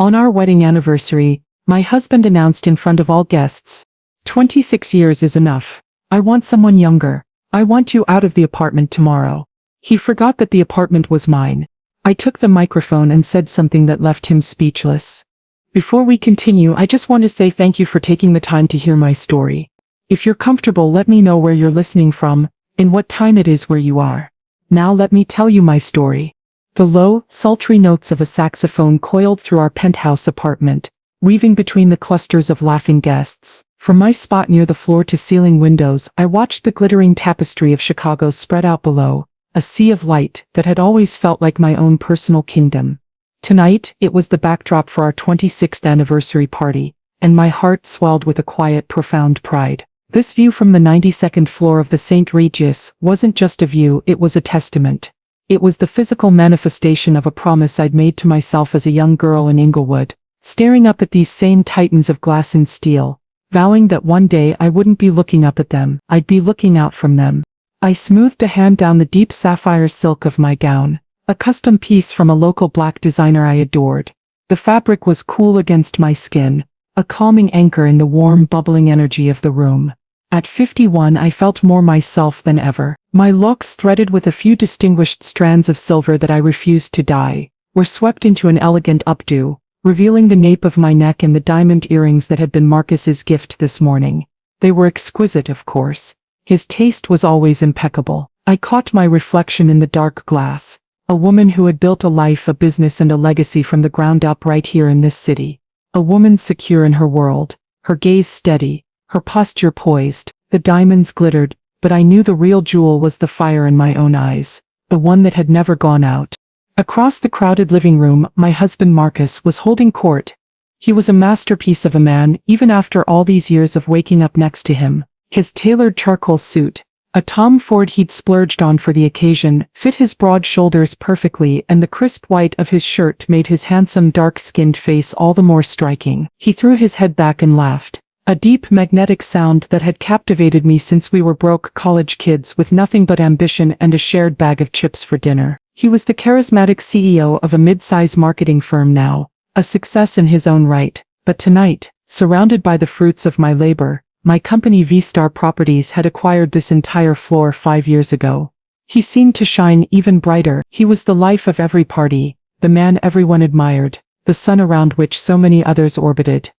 On our wedding anniversary, my husband announced in front of all guests, 26 years is enough. I want someone younger. I want you out of the apartment tomorrow. He forgot that the apartment was mine. I took the microphone and said something that left him speechless. Before we continue, I just want to say thank you for taking the time to hear my story. If you're comfortable, let me know where you're listening from, and what time it is where you are. Now let me tell you my story. The low, sultry notes of a saxophone coiled through our penthouse apartment, weaving between the clusters of laughing guests. From my spot near the floor-to-ceiling windows, I watched the glittering tapestry of Chicago spread out below, a sea of light that had always felt like my own personal kingdom. Tonight, it was the backdrop for our 26th anniversary party, and my heart swelled with a quiet, profound pride. This view from the 92nd floor of the St. Regis wasn't just a view, it was a testament. It was the physical manifestation of a promise I'd made to myself as a young girl in Inglewood, staring up at these same titans of glass and steel, vowing that one day I wouldn't be looking up at them, I'd be looking out from them. I smoothed a hand down the deep sapphire silk of my gown, a custom piece from a local black designer I adored. The fabric was cool against my skin, a calming anchor in the warm, bubbling energy of the room. At 51, I felt more myself than ever. My locks, threaded with a few distinguished strands of silver that I refused to dye, were swept into an elegant updo, revealing the nape of my neck and the diamond earrings that had been Marcus's gift this morning. They were exquisite, of course. His taste was always impeccable. I caught my reflection in the dark glass, a woman who had built a life, a business, and a legacy from the ground up right here in this city. A woman secure in her world, her gaze steady, her posture poised. The diamonds glittered, but I knew the real jewel was the fire in my own eyes, the one that had never gone out. Across the crowded living room, my husband Marcus was holding court. He was a masterpiece of a man, even after all these years of waking up next to him. His tailored charcoal suit, a Tom Ford he'd splurged on for the occasion, fit his broad shoulders perfectly, and the crisp white of his shirt made his handsome dark-skinned face all the more striking. He threw his head back and laughed, a deep magnetic sound that had captivated me since we were broke college kids with nothing but ambition and a shared bag of chips for dinner. He was the charismatic CEO of a mid-size marketing firm now, a success in his own right, but tonight, surrounded by the fruits of my labor, my company V-Star Properties had acquired this entire floor 5 years ago. He seemed to shine even brighter. He was the life of every party, the man everyone admired, the sun around which so many others orbited.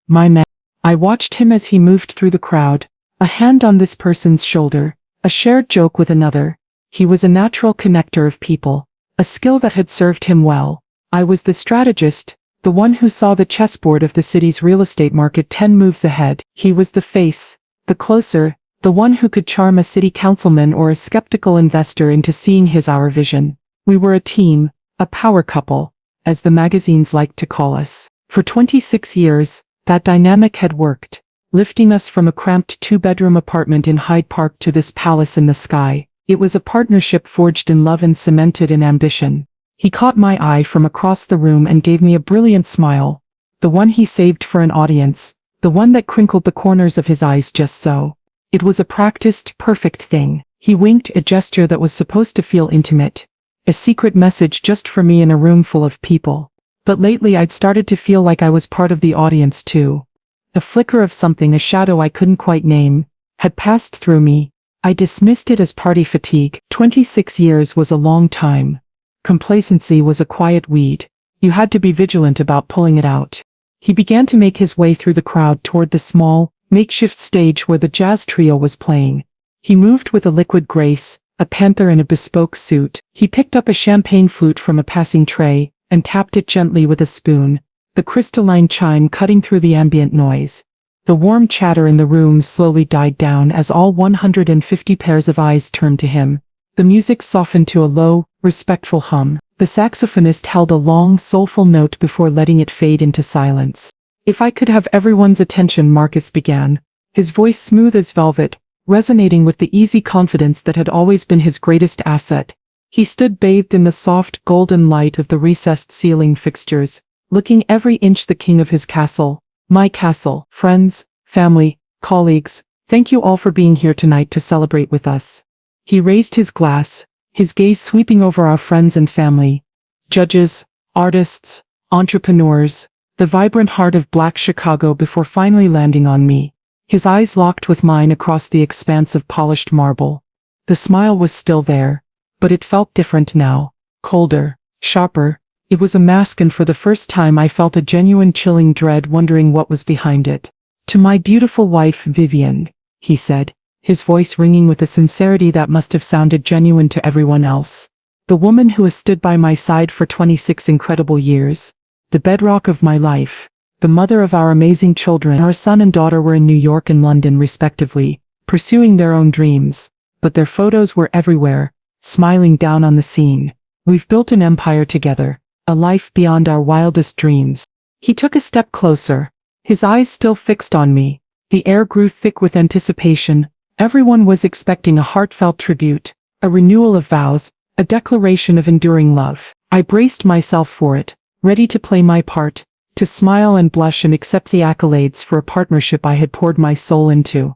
My man. I watched him as he moved through the crowd, a hand on this person's shoulder, a shared joke with another. He was a natural connector of people, a skill that had served him well. I was the strategist, the one who saw the chessboard of the city's real estate market 10 moves ahead. He was the face, the closer, the one who could charm a city councilman or a skeptical investor into seeing our vision. We were a team, a power couple, as the magazines liked to call us. For 26 years, that dynamic had worked, lifting us from a cramped 2-bedroom apartment in Hyde Park to this palace in the sky. It was a partnership forged in love and cemented in ambition. He caught my eye from across the room and gave me a brilliant smile, the one he saved for an audience, the one that crinkled the corners of his eyes just so. It was a practiced, perfect thing. He winked, a gesture that was supposed to feel intimate, a secret message just for me in a room full of people. But lately I'd started to feel like I was part of the audience too. A flicker of something, a shadow I couldn't quite name, had passed through me. I dismissed it as party fatigue. 26 years was a long time. Complacency was a quiet weed. You had to be vigilant about pulling it out. He began to make his way through the crowd toward the small, makeshift stage where the jazz trio was playing. He moved with a liquid grace, a panther in a bespoke suit. He picked up a champagne flute from a passing tray, and tapped it gently with a spoon, the crystalline chime cutting through the ambient noise. The warm chatter in the room slowly died down as all 150 pairs of eyes turned to him. The music softened to a low, respectful hum. The saxophonist held a long, soulful note before letting it fade into silence. "If I could have everyone's attention," Marcus began, his voice smooth as velvet, resonating with the easy confidence that had always been his greatest asset. He stood bathed in the soft, golden light of the recessed ceiling fixtures, looking every inch the king of his castle. "My castle. Friends, family, colleagues, thank you all for being here tonight to celebrate with us." He raised his glass, his gaze sweeping over our friends and family. Judges, artists, entrepreneurs, the vibrant heart of Black Chicago before finally landing on me. His eyes locked with mine across the expanse of polished marble. The smile was still there, but it felt different now, colder, sharper. It was a mask, and for the first time I felt a genuine chilling dread, wondering what was behind it. "To my beautiful wife Vivian," he said, his voice ringing with a sincerity that must have sounded genuine to everyone else. "The woman who has stood by my side for 26 incredible years. The bedrock of my life. The mother of our amazing children." Our son and daughter were in New York and London respectively, pursuing their own dreams, but their photos were everywhere, smiling down on the scene. "We've built an empire together, a life beyond our wildest dreams." He took a step closer, his eyes still fixed on me. The air grew thick with anticipation. Everyone was expecting a heartfelt tribute, a renewal of vows, a declaration of enduring love. I braced myself for it, ready to play my part, to smile and blush and accept the accolades for a partnership I had poured my soul into.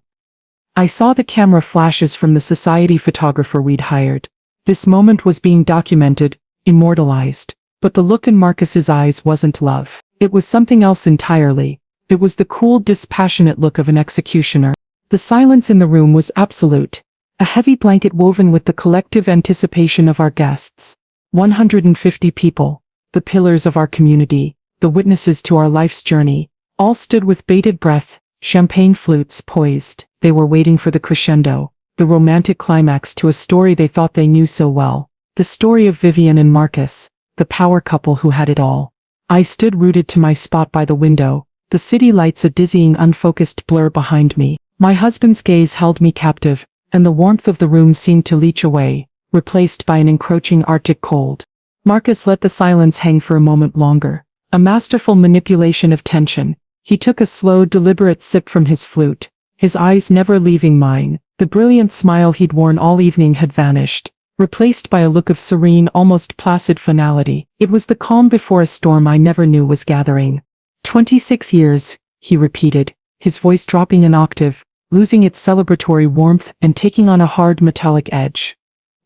I saw the camera flashes from the society photographer we'd hired. This moment was being documented, immortalized. But the look in Marcus's eyes wasn't love. It was something else entirely. It was the cool, dispassionate look of an executioner. The silence in the room was absolute, a heavy blanket woven with the collective anticipation of our guests. 150 people, the pillars of our community, the witnesses to our life's journey, all stood with bated breath, champagne flutes poised. They were waiting for the crescendo, the romantic climax to a story they thought they knew so well. The story of Vivian and Marcus, the power couple who had it all. I stood rooted to my spot by the window, the city lights a dizzying unfocused blur behind me. My husband's gaze held me captive, and the warmth of the room seemed to leach away, replaced by an encroaching Arctic cold. Marcus let the silence hang for a moment longer, a masterful manipulation of tension. He took a slow, deliberate sip from his flute, his eyes never leaving mine. The brilliant smile he'd worn all evening had vanished, replaced by a look of serene, almost placid finality. It was the calm before a storm I never knew was gathering. 26 years, he repeated, his voice dropping an octave, losing its celebratory warmth and taking on a hard metallic edge.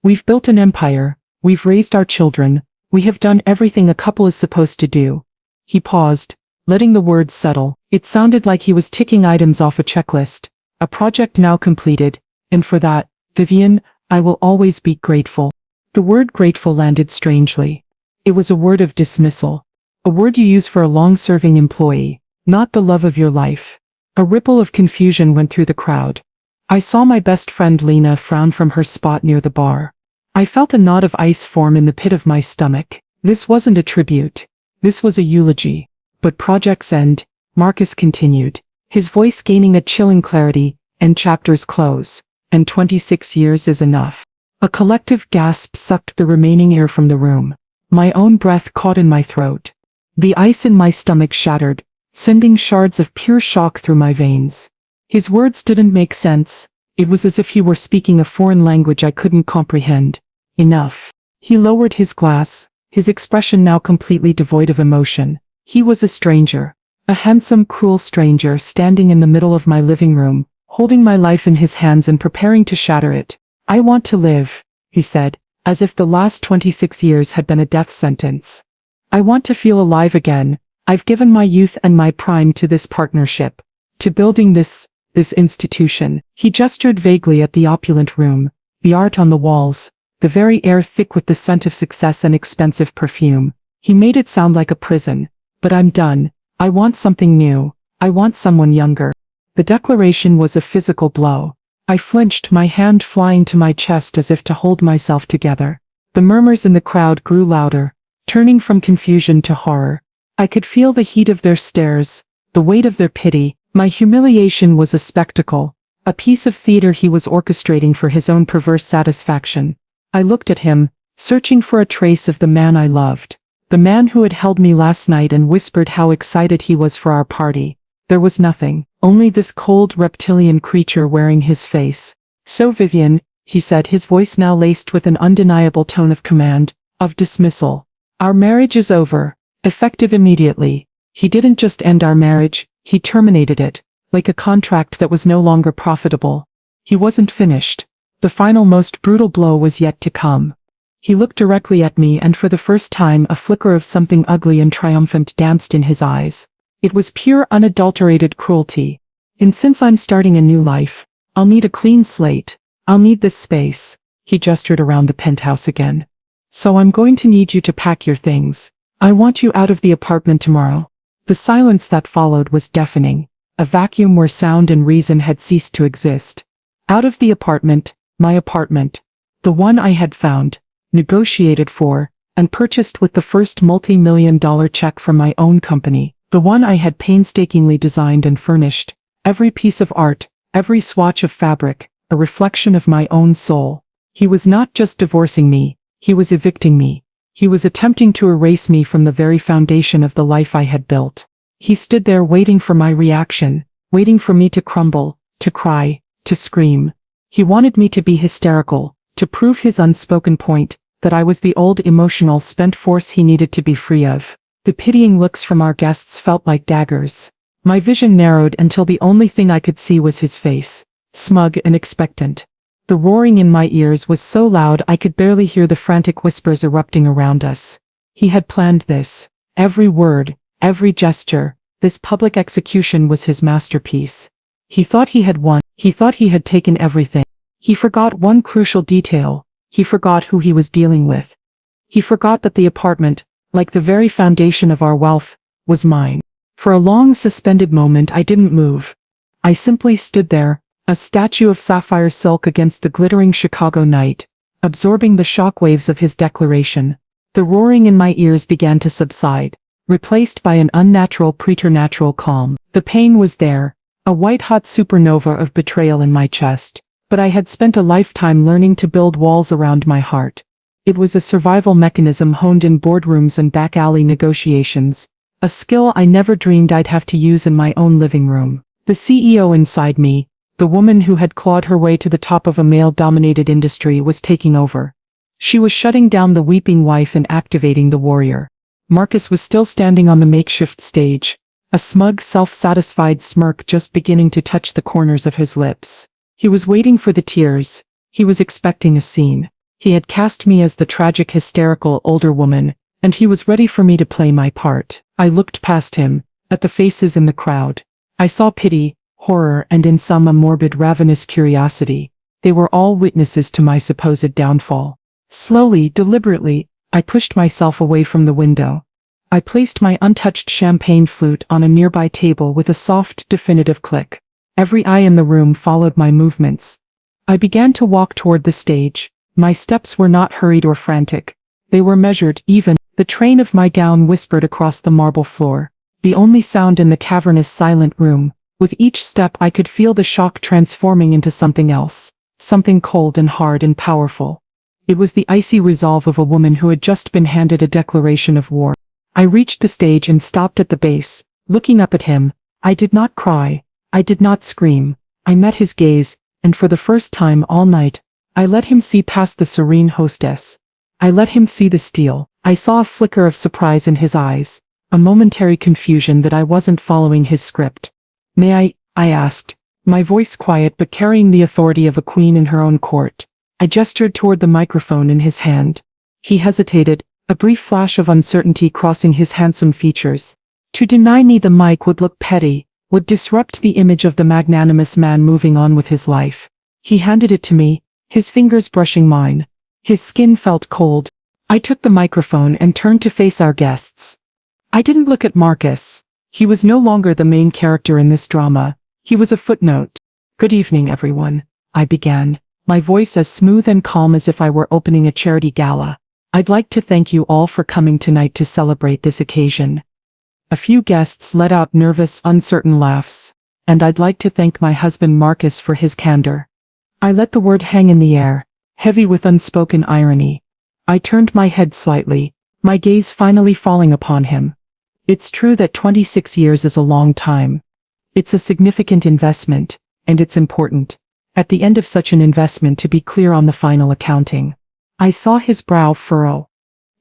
"We've built an empire, we've raised our children, we have done everything a couple is supposed to do." He paused, letting the words settle. It sounded like he was ticking items off a checklist, a project now completed, and for that, Vivian, I will always be grateful. The word grateful landed strangely. It was a word of dismissal, a word you use for a long-serving employee, not the love of your life. A ripple of confusion went through the crowd. I saw my best friend Lena frown from her spot near the bar. I felt a knot of ice form in the pit of my stomach. This wasn't a tribute. This was a eulogy. But projects end, Marcus continued, his voice gaining a chilling clarity, and chapters close, and 26 years is enough. A collective gasp sucked the remaining air from the room. My own breath caught in my throat. The ice in my stomach shattered, sending shards of pure shock through my veins. His words didn't make sense. It was as if he were speaking a foreign language I couldn't comprehend. Enough. He lowered his glass, his expression now completely devoid of emotion. He was a stranger, a handsome, cruel stranger standing in the middle of my living room, holding my life in his hands and preparing to shatter it. "I want to live," he said, as if the last 26 years had been a death sentence. "I want to feel alive again. I've given my youth and my prime to this partnership, to building this institution." He gestured vaguely at the opulent room, the art on the walls, the very air thick with the scent of success and expensive perfume. He made it sound like a prison. "But I'm done. I want something new. I want someone younger." The declaration was a physical blow. I flinched, my hand flying to my chest as if to hold myself together. The murmurs in the crowd grew louder, turning from confusion to horror. I could feel the heat of their stares, the weight of their pity. My humiliation was a spectacle, a piece of theater he was orchestrating for his own perverse satisfaction. I looked at him, searching for a trace of the man I loved. The man who had held me last night and whispered how excited he was for our party. There was nothing, only this cold reptilian creature wearing his face. "So Vivian," he said, his voice now laced with an undeniable tone of command, of dismissal. "Our marriage is over, effective immediately." He didn't just end our marriage, he terminated it, like a contract that was no longer profitable. He wasn't finished. The final, most brutal blow was yet to come. He looked directly at me, and for the first time a flicker of something ugly and triumphant danced in his eyes. It was pure, unadulterated cruelty. And since I'm starting a new life, I'll need a clean slate. I'll need this space. He gestured around the penthouse again. So I'm going to need you to pack your things. I want you out of the apartment tomorrow. The silence that followed was deafening, a vacuum where sound and reason had ceased to exist. Out of the apartment, my apartment, the one I had found, negotiated for, and purchased with the first multi-million-dollar check from my own company, the one I had painstakingly designed and furnished, every piece of art, every swatch of fabric, a reflection of my own soul. He was not just divorcing me, he was evicting me. He was attempting to erase me from the very foundation of the life I had built. He stood there waiting for my reaction, waiting for me to crumble, to cry, to scream. He wanted me to be hysterical, to prove his unspoken point, that I was the old emotional spent force he needed to be free of. The pitying looks from our guests felt like daggers. My vision narrowed until the only thing I could see was his face, smug and expectant. The roaring in my ears was so loud I could barely hear the frantic whispers erupting around us. He had planned this. Every word, every gesture, this public execution was his masterpiece. He thought he had won. He thought he had taken everything. He forgot one crucial detail. He forgot who he was dealing with. He forgot that the apartment, like the very foundation of our wealth, was mine. For a long suspended moment I didn't move. I simply stood there, a statue of sapphire silk against the glittering Chicago night, absorbing the shockwaves of his declaration. The roaring in my ears began to subside, replaced by an unnatural preternatural calm. The pain was there, a white-hot supernova of betrayal in my chest, but I had spent a lifetime learning to build walls around my heart. It was a survival mechanism honed in boardrooms and back-alley negotiations, a skill I never dreamed I'd have to use in my own living room. The CEO inside me, the woman who had clawed her way to the top of a male-dominated industry, was taking over. She was shutting down the weeping wife and activating the warrior. Marcus was still standing on the makeshift stage, a smug, self-satisfied smirk just beginning to touch the corners of his lips. He was waiting for the tears. He was expecting a scene. He had cast me as the tragic, hysterical older woman, and he was ready for me to play my part. I looked past him, at the faces in the crowd. I saw pity, horror, and in some a morbid, ravenous curiosity. They were all witnesses to my supposed downfall. Slowly, deliberately, I pushed myself away from the window. I placed my untouched champagne flute on a nearby table with a soft, definitive click. Every eye in the room followed my movements. I began to walk toward the stage. My steps were not hurried or frantic. They were measured, even. The train of my gown whispered across the marble floor, the only sound in the cavernous, silent room. With each step I could feel the shock transforming into something else, something cold and hard and powerful. It was the icy resolve of a woman who had just been handed a declaration of war. I reached the stage and stopped at the base, looking up at him. I did not cry. I did not scream. I met his gaze, and for the first time all night, I let him see past the serene hostess. I let him see the steel. I saw a flicker of surprise in his eyes, a momentary confusion that I wasn't following his script. "May I asked, my voice quiet but carrying the authority of a queen in her own court. I gestured toward the microphone in his hand. He hesitated, a brief flash of uncertainty crossing his handsome features. To deny me the mic would look petty, would disrupt the image of the magnanimous man moving on with his life. He handed it to me, his fingers brushing mine. His skin felt cold. I took the microphone and turned to face our guests. I didn't look at Marcus. He was no longer the main character in this drama. He was a footnote. "Good evening, everyone," I began, my voice as smooth and calm as if I were opening a charity gala. "I'd like to thank you all for coming tonight to celebrate this occasion." A few guests let out nervous, uncertain laughs, and I'd like to thank my husband Marcus for his candor. I let the word hang in the air, heavy with unspoken irony. I turned my head slightly, my gaze finally falling upon him. It's true that 26 years is a long time. It's a significant investment, and it's important, at the end of such an investment, to be clear on the final accounting. I saw his brow furrow.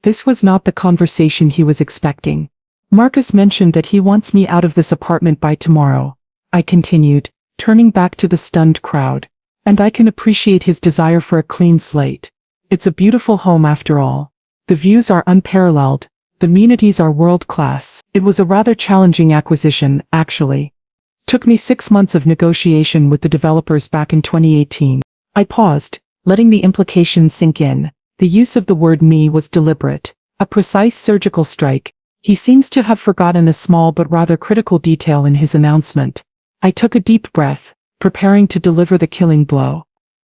This was not the conversation he was expecting. "Marcus mentioned that he wants me out of this apartment by tomorrow," I continued, turning back to the stunned crowd. "And I can appreciate his desire for a clean slate. It's a beautiful home after all. The views are unparalleled. The amenities are world-class. It was a rather challenging acquisition, actually. Took me 6 months of negotiation with the developers back in 2018. I paused, letting the implications sink in. The use of the word me was deliberate. A precise surgical strike. He seems to have forgotten a small but rather critical detail in his announcement. I took a deep breath, preparing to deliver the killing blow.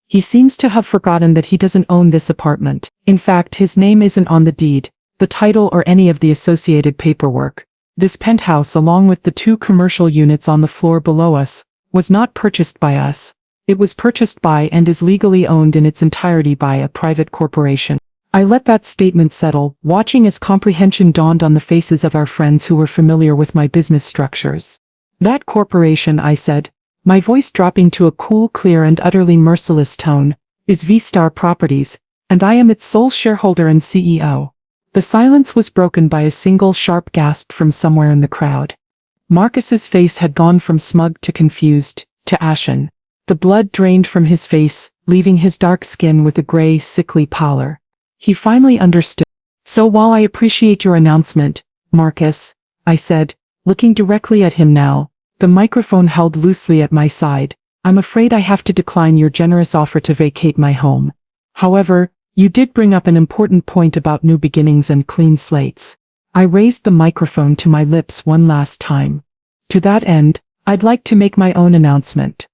He seems to have forgotten that he doesn't own this apartment. In fact, his name isn't on the deed, the title or any of the associated paperwork. This penthouse, along with the 2 commercial units on the floor below us, was not purchased by us. It was purchased by and is legally owned in its entirety by a private corporation. I let that statement settle, watching as comprehension dawned on the faces of our friends who were familiar with my business structures. That corporation, I said, my voice dropping to a cool, clear and utterly merciless tone, is V-Star Properties, and I am its sole shareholder and CEO. The silence was broken by a single sharp gasp from somewhere in the crowd. Marcus's face had gone from smug to confused, to ashen. The blood drained from his face, leaving his dark skin with a gray, sickly pallor. He finally understood. So while I appreciate your announcement, Marcus, I said, looking directly at him now, the microphone held loosely at my side, I'm afraid I have to decline your generous offer to vacate my home. However, you did bring up an important point about new beginnings and clean slates. I raised the microphone to my lips one last time. To that end, I'd like to make my own announcement.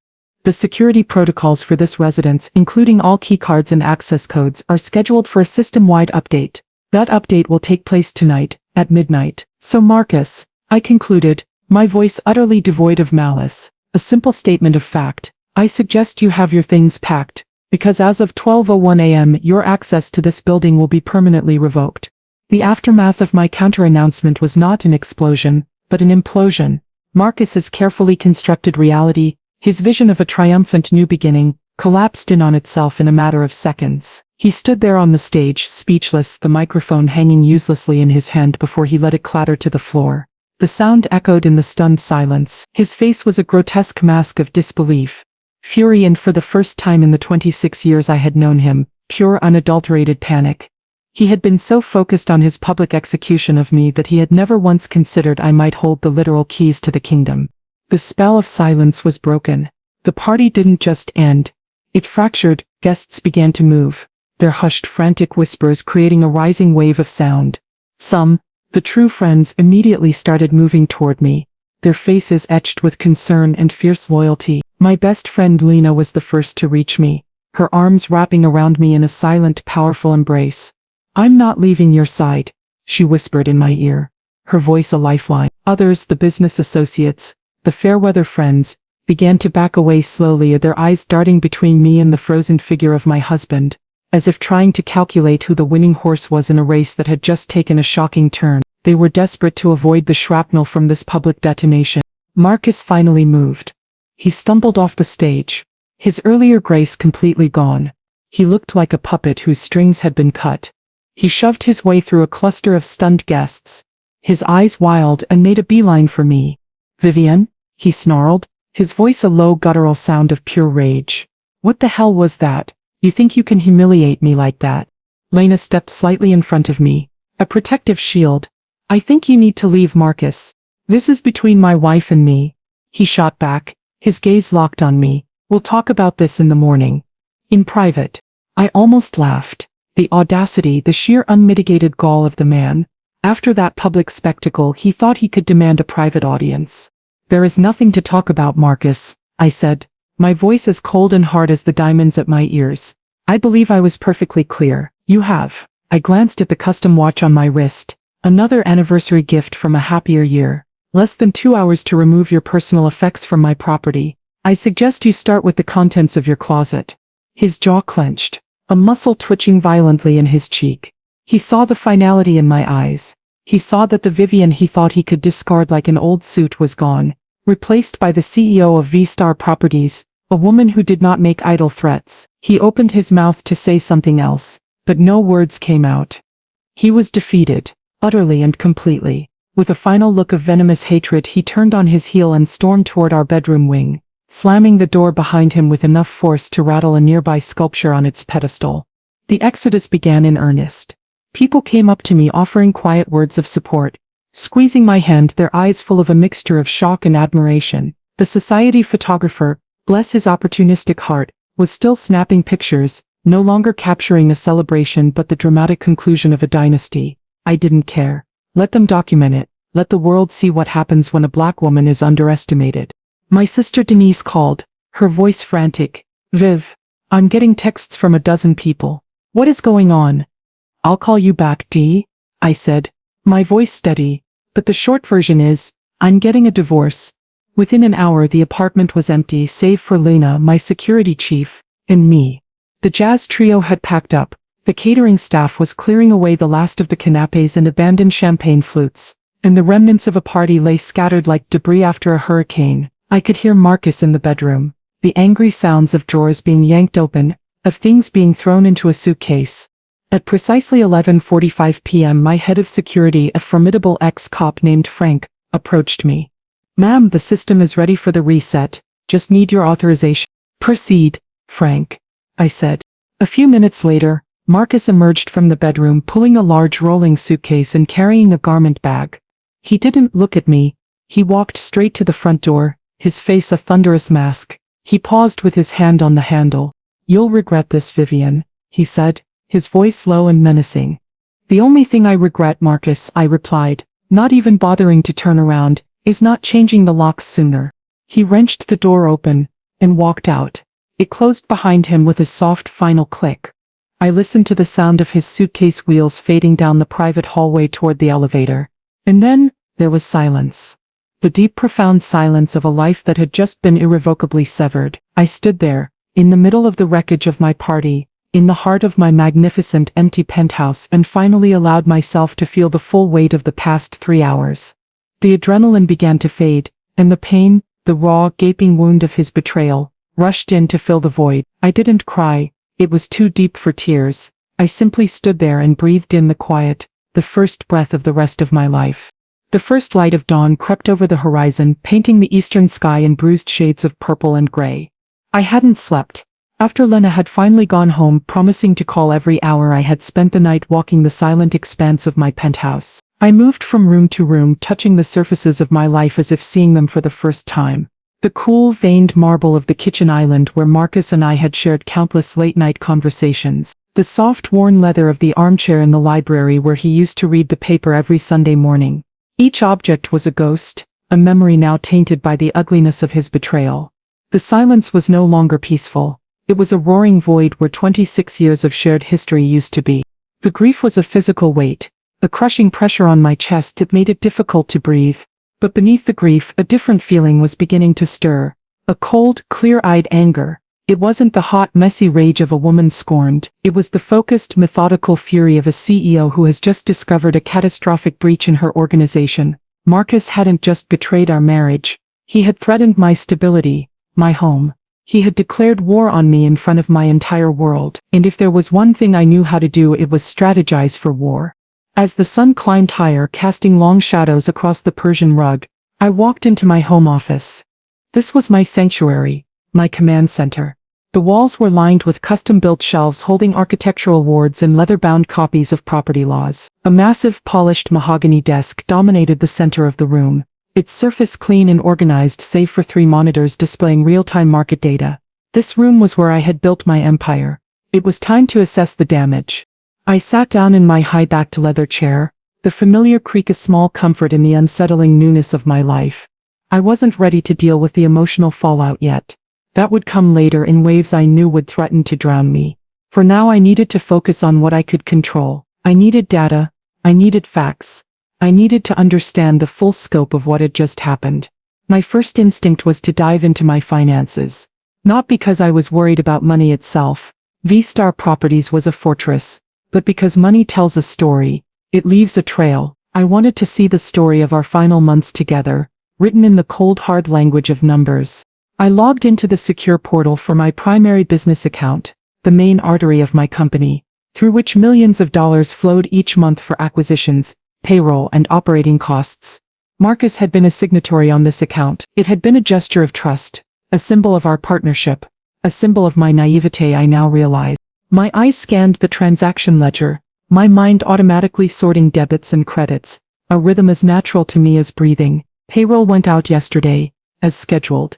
The security protocols for this residence, including all keycards and access codes, are scheduled for a system-wide update. That update will take place tonight, at midnight. So Marcus, I concluded, my voice utterly devoid of malice, a simple statement of fact, I suggest you have your things packed, because as of 12:01 a.m. your access to this building will be permanently revoked. The aftermath of my counter-announcement was not an explosion, but an implosion. Marcus's carefully constructed reality, his vision of a triumphant new beginning, collapsed in on itself in a matter of seconds. He stood there on the stage, speechless, the microphone hanging uselessly in his hand before he let it clatter to the floor. The sound echoed in the stunned silence. His face was a grotesque mask of disbelief, fury and, for the first time in the 26 years I had known him, pure unadulterated panic. He had been so focused on his public execution of me that he had never once considered I might hold the literal keys to the kingdom. The spell of silence was broken. The party didn't just end. It fractured. Guests began to move, their hushed, frantic whispers creating a rising wave of sound. Some, the true friends, immediately started moving toward me, their faces etched with concern and fierce loyalty. My best friend Lena was the first to reach me, her arms wrapping around me in a silent, powerful embrace. I'm not leaving your side, she whispered in my ear, her voice a lifeline. Others, the business associates, the fair-weather friends, began to back away slowly, their eyes darting between me and the frozen figure of my husband, as if trying to calculate who the winning horse was in a race that had just taken a shocking turn. They were desperate to avoid the shrapnel from this public detonation. Marcus finally moved. He stumbled off the stage, his earlier grace completely gone. He looked like a puppet whose strings had been cut. He shoved his way through a cluster of stunned guests, his eyes wild, and made a beeline for me. Vivian, he snarled, his voice a low guttural sound of pure rage. What the hell was that? You think you can humiliate me like that? Lena stepped slightly in front of me, a protective shield. I think you need to leave, Marcus. This is between my wife and me. He shot back, his gaze locked on me. We'll talk about this in the morning. In private. I almost laughed. The audacity, the sheer unmitigated gall of the man. After that public spectacle, he thought he could demand a private audience. There is nothing to talk about, Marcus, I said, my voice as cold and hard as the diamonds at my ears. I believe I was perfectly clear. You have. I glanced at the custom watch on my wrist. Another anniversary gift from a happier year. Less than 2 hours to remove your personal effects from my property. I suggest you start with the contents of your closet. His jaw clenched, a muscle twitching violently in his cheek. He saw the finality in my eyes. He saw that the Vivian he thought he could discard like an old suit was gone, replaced by the CEO of V-Star Properties, a woman who did not make idle threats. He opened his mouth to say something else, but no words came out. He was defeated. Utterly and completely. With a final look of venomous hatred, he turned on his heel and stormed toward our bedroom wing, slamming the door behind him with enough force to rattle a nearby sculpture on its pedestal. The exodus began in earnest. People came up to me offering quiet words of support, squeezing my hand, their eyes full of a mixture of shock and admiration. The society photographer, bless his opportunistic heart, was still snapping pictures, no longer capturing a celebration but the dramatic conclusion of a dynasty. I didn't care. Let them document it. Let the world see what happens when a black woman is underestimated. My sister Denise called, her voice frantic. Viv, I'm getting texts from a dozen people. What is going on? I'll call you back, Dee, I said, my voice steady. But the short version is, I'm getting a divorce. Within an hour the apartment was empty save for Lena, my security chief, and me. The jazz trio had packed up. The catering staff was clearing away the last of the canapes and abandoned champagne flutes, and the remnants of a party lay scattered like debris after a hurricane. I could hear Marcus in the bedroom, the angry sounds of drawers being yanked open, of things being thrown into a suitcase. At precisely 11:45 p.m. my head of security, a formidable ex-cop named Frank, approached me. Ma'am, the system is ready for the reset, just need your authorization. Proceed, Frank, I said. A few minutes later, Marcus emerged from the bedroom pulling a large rolling suitcase and carrying a garment bag. He didn't look at me. He walked straight to the front door, his face a thunderous mask. He paused with his hand on the handle. You'll regret this, Vivian, he said, his voice low and menacing. The only thing I regret, Marcus, I replied, not even bothering to turn around, is not changing the locks sooner. He wrenched the door open and walked out. It closed behind him with a soft final click. I listened to the sound of his suitcase wheels fading down the private hallway toward the elevator. And then, there was silence. The deep, profound silence of a life that had just been irrevocably severed. I stood there, in the middle of the wreckage of my party, in the heart of my magnificent empty penthouse, and finally allowed myself to feel the full weight of the past 3 hours. The adrenaline began to fade, and the pain, the raw, gaping wound of his betrayal, rushed in to fill the void. I didn't cry. It was too deep for tears. I simply stood there and breathed in the quiet, the first breath of the rest of my life. The first light of dawn crept over the horizon, painting the eastern sky in bruised shades of purple and gray. I hadn't slept. After Lena had finally gone home, promising to call every hour, I had spent the night walking the silent expanse of my penthouse. I moved from room to room, touching the surfaces of my life as if seeing them for the first time. The cool, veined marble of the kitchen island where Marcus and I had shared countless late-night conversations. The soft, worn leather of the armchair in the library where he used to read the paper every Sunday morning. Each object was a ghost, a memory now tainted by the ugliness of his betrayal. The silence was no longer peaceful. It was a roaring void where 26 years of shared history used to be. The grief was a physical weight, a crushing pressure on my chest that made it difficult to breathe. But beneath the grief, a different feeling was beginning to stir. A cold, clear-eyed anger. It wasn't the hot, messy rage of a woman scorned. It was the focused, methodical fury of a CEO who has just discovered a catastrophic breach in her organization. Marcus hadn't just betrayed our marriage. He had threatened my stability, my home. He had declared war on me in front of my entire world. And if there was one thing I knew how to do, it was strategize for war. As the sun climbed higher, casting long shadows across the Persian rug, I walked into my home office. This was my sanctuary, my command center. The walls were lined with custom-built shelves holding architectural awards and leather-bound copies of property laws. A massive, polished mahogany desk dominated the center of the room, its surface clean and organized save for 3 monitors displaying real-time market data. This room was where I had built my empire. It was time to assess the damage. I sat down in my high-backed leather chair, the familiar creak a small comfort in the unsettling newness of my life. I wasn't ready to deal with the emotional fallout yet. That would come later in waves I knew would threaten to drown me. For now I needed to focus on what I could control. I needed data. I needed facts. I needed to understand the full scope of what had just happened. My first instinct was to dive into my finances. Not because I was worried about money itself. V-Star Properties was a fortress. But because money tells a story, it leaves a trail. I wanted to see the story of our final months together, written in the cold hard language of numbers. I logged into the secure portal for my primary business account, the main artery of my company, through which millions of dollars flowed each month for acquisitions, payroll, and operating costs. Marcus had been a signatory on this account. It had been a gesture of trust, a symbol of our partnership, a symbol of my naivete. I now realized. My eyes scanned the transaction ledger, my mind automatically sorting debits and credits, a rhythm as natural to me as breathing. Payroll went out yesterday, as scheduled.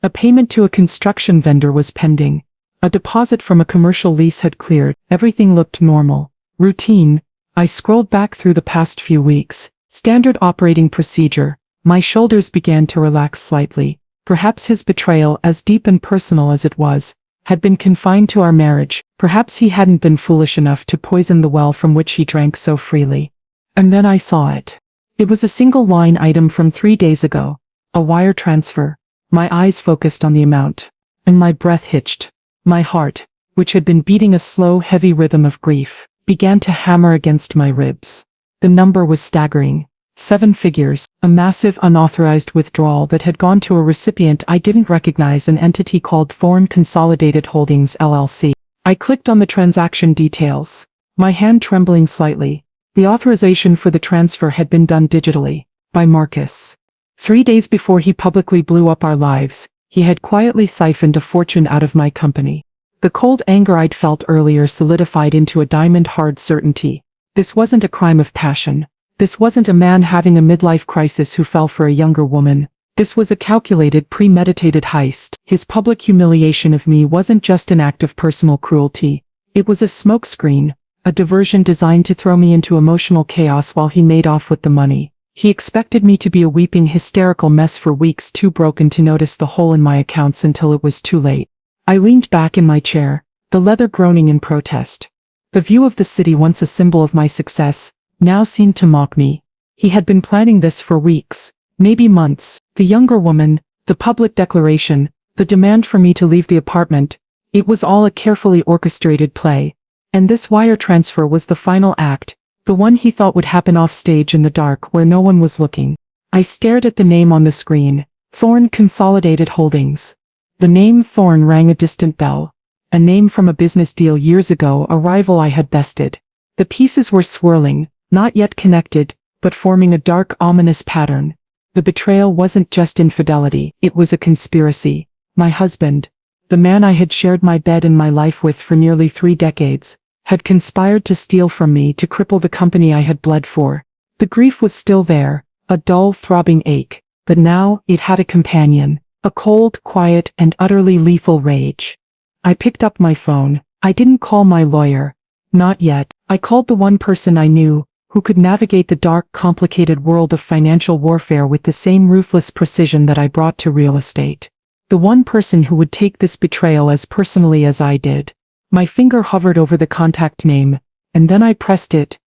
A payment to a construction vendor was pending. A deposit from a commercial lease had cleared. Everything looked normal. Routine. I scrolled back through the past few weeks. Standard operating procedure. My shoulders began to relax slightly. Perhaps his betrayal, as deep and personal as it was, had been confined to our marriage. Perhaps he hadn't been foolish enough to poison the well from which he drank so freely. And then I saw it. It was a single line item from 3 days ago. A wire transfer. My eyes focused on the amount. And my breath hitched. My heart, which had been beating a slow, heavy rhythm of grief, began to hammer against my ribs. The number was staggering. 7 figures, a massive unauthorized withdrawal that had gone to a recipient I didn't recognize, an entity called Thorn Consolidated Holdings LLC. I clicked on the transaction details, my hand trembling slightly. The authorization for the transfer had been done digitally, by Marcus. 3 days before he publicly blew up our lives, he had quietly siphoned a fortune out of my company. The cold anger I'd felt earlier solidified into a diamond-hard certainty. This wasn't a crime of passion. This wasn't a man having a midlife crisis who fell for a younger woman. This was a calculated, premeditated heist. His public humiliation of me wasn't just an act of personal cruelty. It was a smokescreen, a diversion designed to throw me into emotional chaos while he made off with the money. He expected me to be a weeping, hysterical mess for weeks, too broken to notice the hole in my accounts until it was too late. I leaned back in my chair, the leather groaning in protest. The view of the city, once a symbol of my success, now seemed to mock me. He had been planning this for weeks, maybe months. The younger woman, the public declaration, the demand for me to leave the apartment. It was all a carefully orchestrated play. And this wire transfer was the final act, the one he thought would happen off stage in the dark where no one was looking. I stared at the name on the screen, Thorn Consolidated Holdings. The name Thorn rang a distant bell. A name from a business deal years ago, a rival I had bested. The pieces were swirling, not yet connected, but forming a dark, ominous pattern. The betrayal wasn't just infidelity, it was a conspiracy. My husband, the man I had shared my bed and my life with for nearly 3 decades, had conspired to steal from me, to cripple the company I had bled for. The grief was still there, a dull, throbbing ache, but now it had a companion, a cold, quiet, and utterly lethal rage. I picked up my phone. I didn't call my lawyer. Not yet. I called the one person I knew, who could navigate the dark, complicated world of financial warfare with the same ruthless precision that I brought to real estate. The one person who would take this betrayal as personally as I did. My finger hovered over the contact name, and then I pressed it.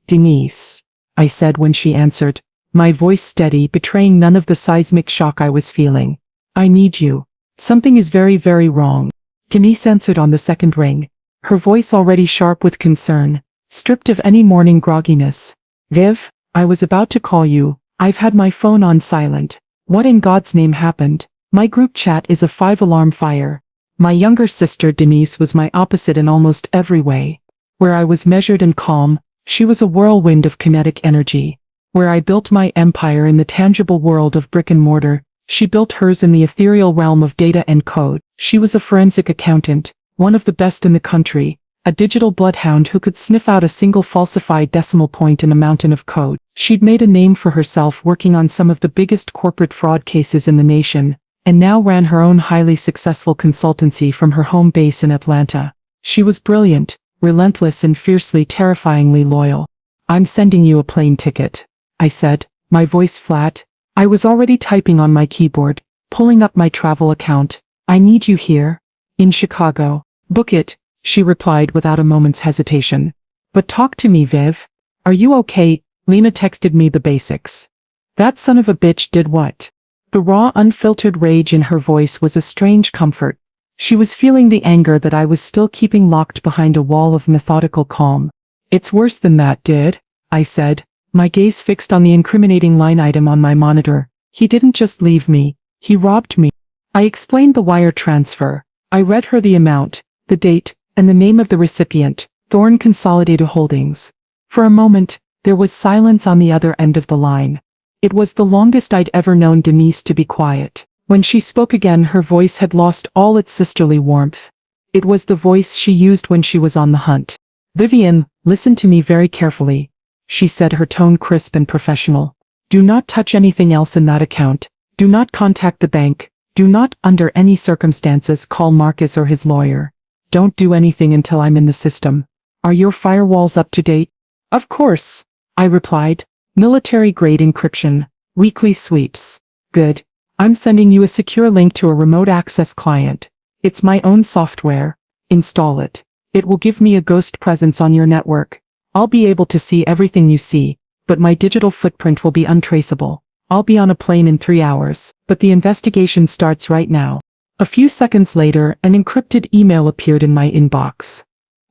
"Denise," I said when she answered, my voice steady, betraying none of the seismic shock I was feeling. "I need you. Something is very, very wrong." Denise answered on the second ring, her voice already sharp with concern, stripped of any morning grogginess. "Viv, I was about to call you. I've had my phone on silent. What in God's name happened? My group chat is a 5-alarm fire." My younger sister Denise was my opposite in almost every way. Where I was measured and calm, she was a whirlwind of kinetic energy. Where I built my empire in the tangible world of brick and mortar, she built hers in the ethereal realm of data and code. She was a forensic accountant, one of the best in the country, a digital bloodhound who could sniff out a single falsified decimal point in a mountain of code. She'd made a name for herself working on some of the biggest corporate fraud cases in the nation, and now ran her own highly successful consultancy from her home base in Atlanta. She was brilliant, relentless, and fiercely, terrifyingly loyal. "I'm sending you a plane ticket," I said, my voice flat. I was already typing on my keyboard, pulling up my travel account. "I need you here. In Chicago." "Book it," she replied without a moment's hesitation. "But talk to me, Viv. Are you okay?" Lena texted me the basics. "That son of a bitch did what?" The raw, unfiltered rage in her voice was a strange comfort. She was feeling the anger that I was still keeping locked behind a wall of methodical calm. "It's worse than that, did?" I said, my gaze fixed on the incriminating line item on my monitor. "He didn't just leave me, he robbed me." I explained the wire transfer. I read her the amount, the date, and the name of the recipient, Thorn Consolidated Holdings. For a moment, there was silence on the other end of the line. It was the longest I'd ever known Denise to be quiet. When she spoke again, her voice had lost all its sisterly warmth. It was the voice she used when she was on the hunt. "Vivian, listen to me very carefully," she said, her tone crisp and professional. "Do not touch anything else in that account. Do not contact the bank. Do not, under any circumstances, call Marcus or his lawyer. Don't do anything until I'm in the system. Are your firewalls up to date?" "Of course," I replied. "Military-grade encryption. Weekly sweeps." "Good. I'm sending you a secure link to a remote access client. It's my own software. Install it. It will give me a ghost presence on your network. I'll be able to see everything you see, but my digital footprint will be untraceable. I'll be on a plane in 3 hours, but the investigation starts right now." A few seconds later, an encrypted email appeared in my inbox.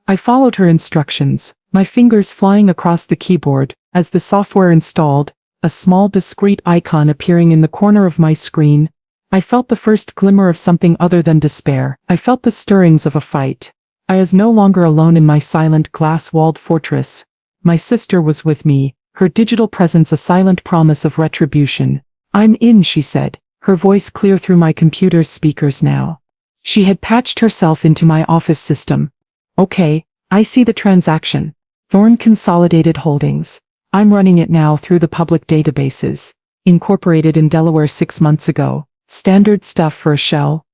I followed her instructions, my fingers flying across the keyboard. As the software installed, a small discrete icon appearing in the corner of my screen, I felt the first glimmer of something other than despair. I felt the stirrings of a fight. I was no longer alone in my silent glass-walled fortress. My sister was with me, her digital presence a silent promise of retribution. "I'm in," she said, her voice clear through my computer's speakers now. She had patched herself into my office system. "Okay, I see the transaction. Thorn Consolidated Holdings. I'm running it now through the public databases. Incorporated in Delaware 6 months ago. Standard stuff for a shell.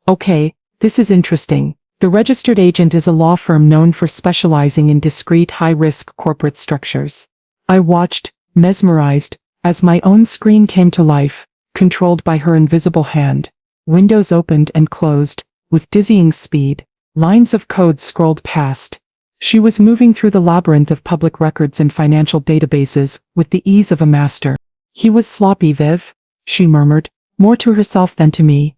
Okay, this is interesting. The registered agent is a law firm known for specializing in discrete high-risk corporate structures." I watched, mesmerized, as my own screen came to life, controlled by her invisible hand. Windows opened and closed, with dizzying speed. Lines of code scrolled past. She was moving through the labyrinth of public records and financial databases with the ease of a master. "He was sloppy, Viv," she murmured, more to herself than to me.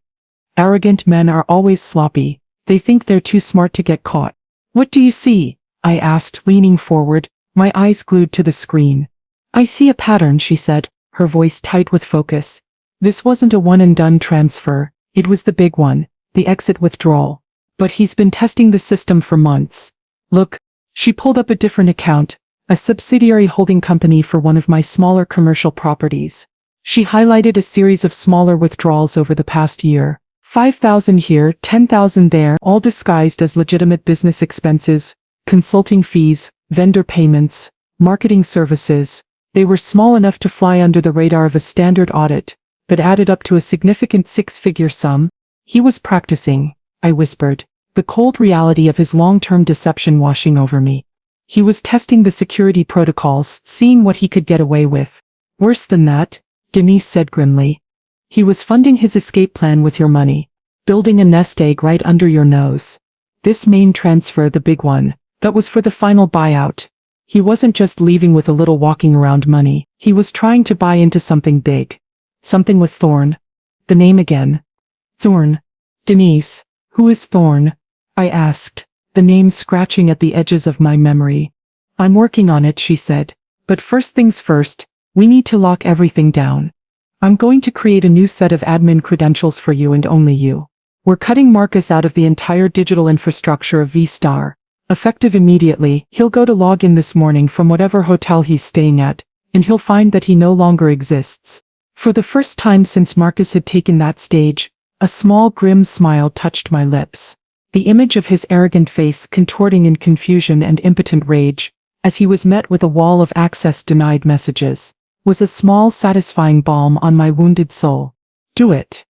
"Arrogant men are always sloppy. They think they're too smart to get caught." "What do you see?" I asked, leaning forward, my eyes glued to the screen. "I see a pattern," she said, her voice tight with focus. "This wasn't a one-and-done transfer. It was the big one, the exit withdrawal. But he's been testing the system for months. Look." She pulled up a different account, a subsidiary holding company for one of my smaller commercial properties. She highlighted a series of smaller withdrawals over the past year. 5,000 here, 10,000 there, all disguised as legitimate business expenses, consulting fees, vendor payments, marketing services. They were small enough to fly under the radar of a standard audit, but added up to a significant 6-figure sum. "He was practicing," I whispered, the cold reality of his long-term deception washing over me. "He was testing the security protocols, seeing what he could get away with." "Worse than that," Denise said grimly. "He was funding his escape plan with your money, building a nest egg right under your nose. This main transfer, the big one, that was for the final buyout. He wasn't just leaving with a little walking around money. He was trying to buy into something big. Something with Thorn." The name again. "Thorn. Denise, who is Thorn?" I asked, the name scratching at the edges of my memory. "I'm working on it," she said. "But first things first, we need to lock everything down. I'm going to create a new set of admin credentials for you and only you. We're cutting Marcus out of the entire digital infrastructure of V-Star. Effective immediately, he'll go to log in this morning from whatever hotel he's staying at, and he'll find that he no longer exists." For the first time since Marcus had taken that stage, a small grim smile touched my lips. The image of his arrogant face contorting in confusion and impotent rage, as he was met with a wall of access-denied messages, was a small satisfying balm on my wounded soul. "Do it,"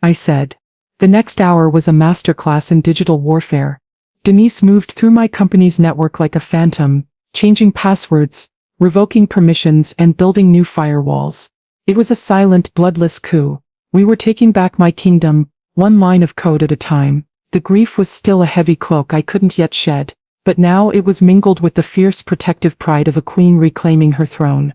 I said. The next hour was a masterclass in digital warfare. Denise moved through my company's network like a phantom, changing passwords, revoking permissions, and building new firewalls. It was a silent, bloodless coup. We were taking back my kingdom, one line of code at a time. The grief was still a heavy cloak I couldn't yet shed, but now it was mingled with the fierce protective pride of a queen reclaiming her throne.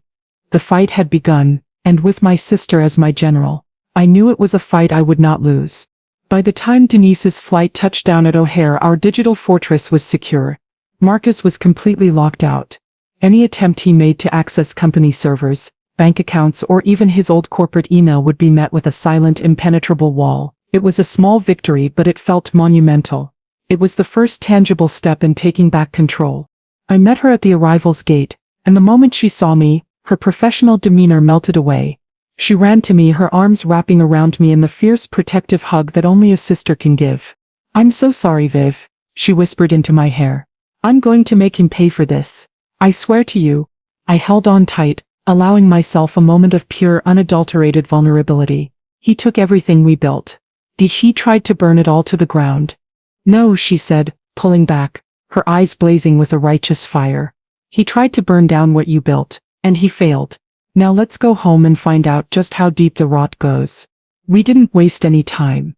The fight had begun, and with my sister as my general, I knew it was a fight I would not lose. By the time Denise's flight touched down at O'Hare, our digital fortress was secure. Marcus was completely locked out. Any attempt he made to access company servers, bank accounts, or even his old corporate email would be met with a silent, impenetrable wall. It was a small victory, but it felt monumental. It was the first tangible step in taking back control. I met her at the arrivals gate, and the moment she saw me, her professional demeanor melted away. She ran to me, her arms wrapping around me in the fierce protective hug that only a sister can give. "I'm so sorry, Viv," she whispered into my hair. I'm going to make him pay for this. I swear to you. I held on tight, allowing myself a moment of pure unadulterated vulnerability. He took everything we built. He tried to burn it all to the ground. No, she said, pulling back, her eyes blazing with a righteous fire. He tried to burn down what you built, and he failed. Now let's go home and find out just how deep the rot goes. We didn't waste any time.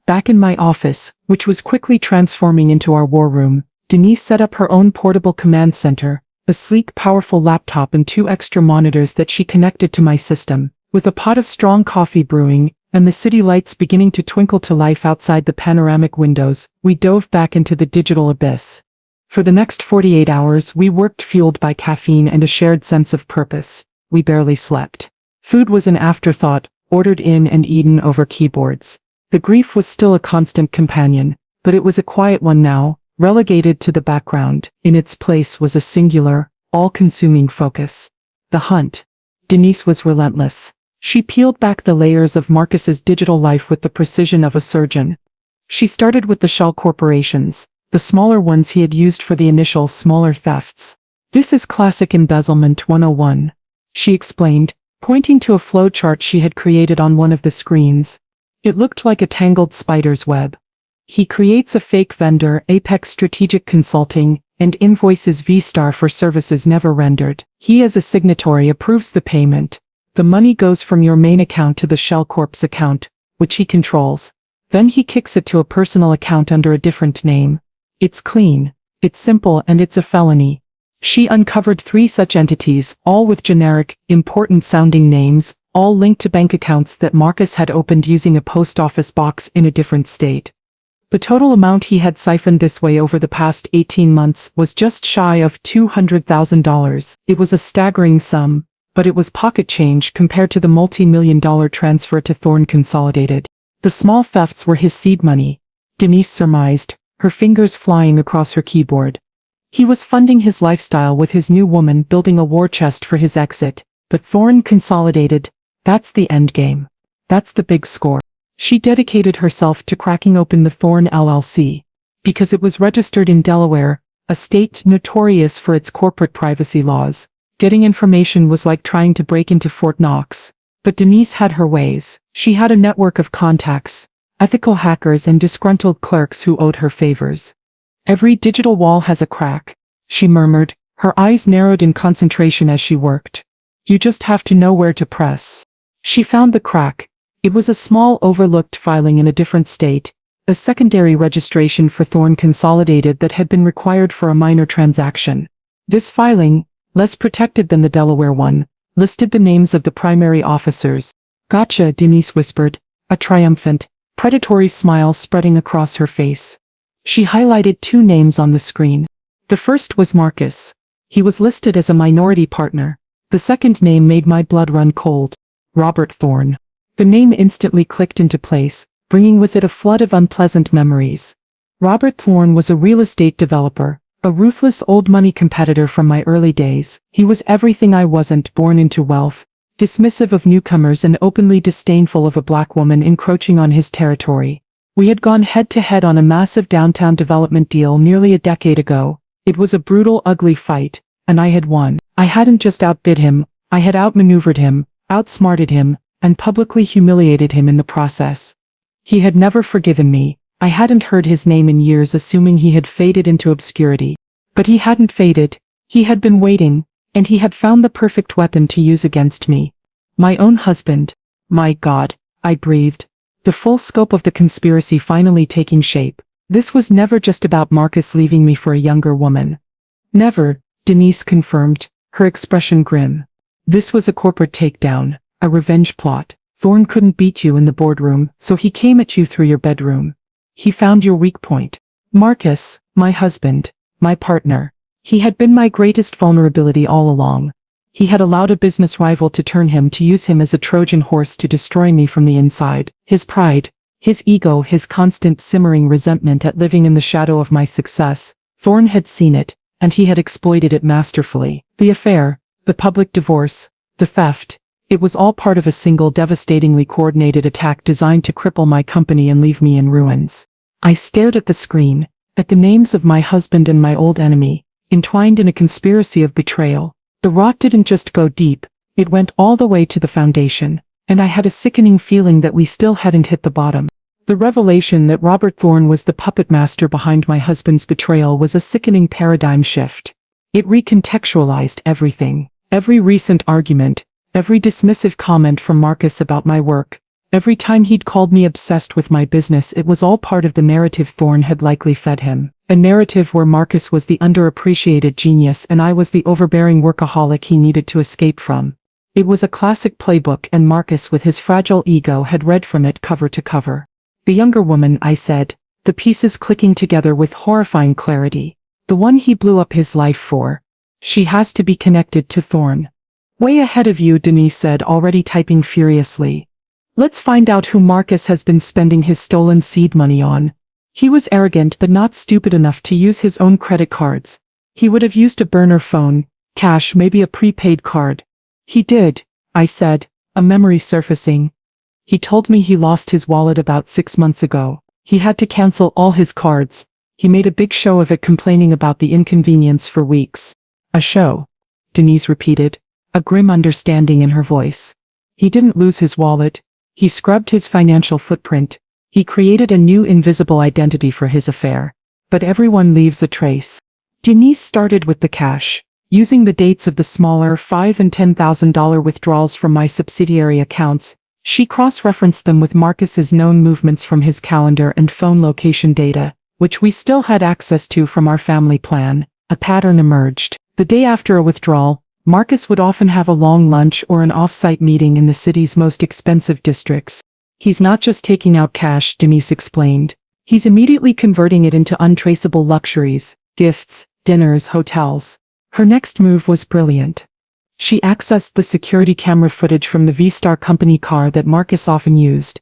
Back in my office, which was quickly transforming into our war room, Denise set up her own portable command center, a sleek, powerful laptop and 2 extra monitors that she connected to my system. With a pot of strong coffee brewing, and the city lights beginning to twinkle to life outside the panoramic windows, we dove back into the digital abyss. For the next 48 hours we worked fueled by caffeine and a shared sense of purpose. We barely slept. Food was an afterthought, ordered in and eaten over keyboards. The grief was still a constant companion, but it was a quiet one now, relegated to the background. In its place was a singular, all-consuming focus. The hunt. Denise was relentless. She peeled back the layers of Marcus's digital life with the precision of a surgeon. She started with the shell corporations, the smaller ones he had used for the initial smaller thefts. This is classic embezzlement 101, she explained, pointing to a flowchart she had created on one of the screens. It looked like a tangled spider's web. He creates a fake vendor, Apex Strategic Consulting, and invoices V-Star for services never rendered. He as a signatory approves the payment. The money goes from your main account to the Shell Corp's account, which he controls. Then he kicks it to a personal account under a different name. It's clean, it's simple, and it's a felony. She uncovered 3 such entities, all with generic, important-sounding names, all linked to bank accounts that Marcus had opened using a post office box in a different state. The total amount he had siphoned this way over the past 18 months was just shy of $200,000. It was a staggering sum, but it was pocket change compared to the multi-million-dollar transfer to Thorn Consolidated. The small thefts were his seed money, Denise surmised, her fingers flying across her keyboard. He was funding his lifestyle with his new woman, building a war chest for his exit, but Thorn Consolidated, that's the endgame. That's the big score. She dedicated herself to cracking open the Thorn LLC. Because it was registered in Delaware, a state notorious for its corporate privacy laws. Getting information was like trying to break into Fort Knox. But Denise had her ways. She had a network of contacts, ethical hackers and disgruntled clerks who owed her favors. Every digital wall has a crack, she murmured, her eyes narrowed in concentration as she worked. You just have to know where to press. She found the crack. It was a small overlooked filing in a different state, a secondary registration for Thorn Consolidated that had been required for a minor transaction. This filing, less protected than the Delaware one, listed the names of the primary officers. Gotcha, Denise whispered, a triumphant, predatory smile spreading across her face. She highlighted 2 names on the screen. The first was Marcus. He was listed as a minority partner. The second name made my blood run cold. Robert Thorn. The name instantly clicked into place, bringing with it a flood of unpleasant memories. Robert Thorn was a real estate developer, a ruthless old money competitor from my early days. He was everything I wasn't, born into wealth, dismissive of newcomers and openly disdainful of a black woman encroaching on his territory. We had gone head-to-head on a massive downtown development deal nearly a decade ago. It was a brutal, ugly fight, and I had won. I hadn't just outbid him, I had outmaneuvered him, outsmarted him, and publicly humiliated him in the process. He had never forgiven me. I hadn't heard his name in years, assuming he had faded into obscurity. But he hadn't faded. He had been waiting, and he had found the perfect weapon to use against me. My own husband. My God, I breathed. The full scope of the conspiracy finally taking shape. This was never just about Marcus leaving me for a younger woman. Never, Denise confirmed, her expression grim. This was a corporate takedown, a revenge plot. Thorn couldn't beat you in the boardroom, so he came at you through your bedroom. He found your weak point. Marcus, my husband, my partner. He had been my greatest vulnerability all along. He had allowed a business rival to turn him, to use him as a Trojan horse to destroy me from the inside. His pride, his ego, his constant simmering resentment at living in the shadow of my success. Thorn had seen it, and he had exploited it masterfully. The affair, the public divorce, the theft, it was all part of a single devastatingly coordinated attack designed to cripple my company and leave me in ruins. I stared at the screen, at the names of my husband and my old enemy, entwined in a conspiracy of betrayal. The rot didn't just go deep, it went all the way to the foundation, and I had a sickening feeling that we still hadn't hit the bottom. The revelation that Robert Thorne was the puppet master behind my husband's betrayal was a sickening paradigm shift. It recontextualized everything. Every recent argument, every dismissive comment from Marcus about my work, every time he'd called me obsessed with my business, it was all part of the narrative Thorne had likely fed him. A narrative where Marcus was the underappreciated genius and I was the overbearing workaholic he needed to escape from. It was a classic playbook, and Marcus, with his fragile ego, had read from it cover to cover. The younger woman, I said, the pieces clicking together with horrifying clarity. The one he blew up his life for. She has to be connected to Thorne. Way ahead of you, Denise said, already typing furiously. Let's find out who Marcus has been spending his stolen seed money on. He was arrogant but not stupid enough to use his own credit cards. He would have used a burner phone, cash, maybe a prepaid card. He did, I said, a memory surfacing. He told me he lost his wallet about 6 months ago. He had to cancel all his cards. He made a big show of it, complaining about the inconvenience for weeks. A show, Denise repeated, a grim understanding in her voice. He didn't lose his wallet. He scrubbed his financial footprint. He created a new invisible identity for his affair. But everyone leaves a trace. Denise started with the cash, using the dates of the smaller $5,000 and $10,000 withdrawals from my subsidiary accounts. She cross-referenced them with Marcus's known movements from his calendar and phone location data, which we still had access to from our family plan. A pattern emerged. The day after a withdrawal, Marcus would often have a long lunch or an off-site meeting in the city's most expensive districts. He's not just taking out cash, Denise explained. He's immediately converting it into untraceable luxuries, gifts, dinners, hotels. Her next move was brilliant. She accessed the security camera footage from the V-Star company car that Marcus often used.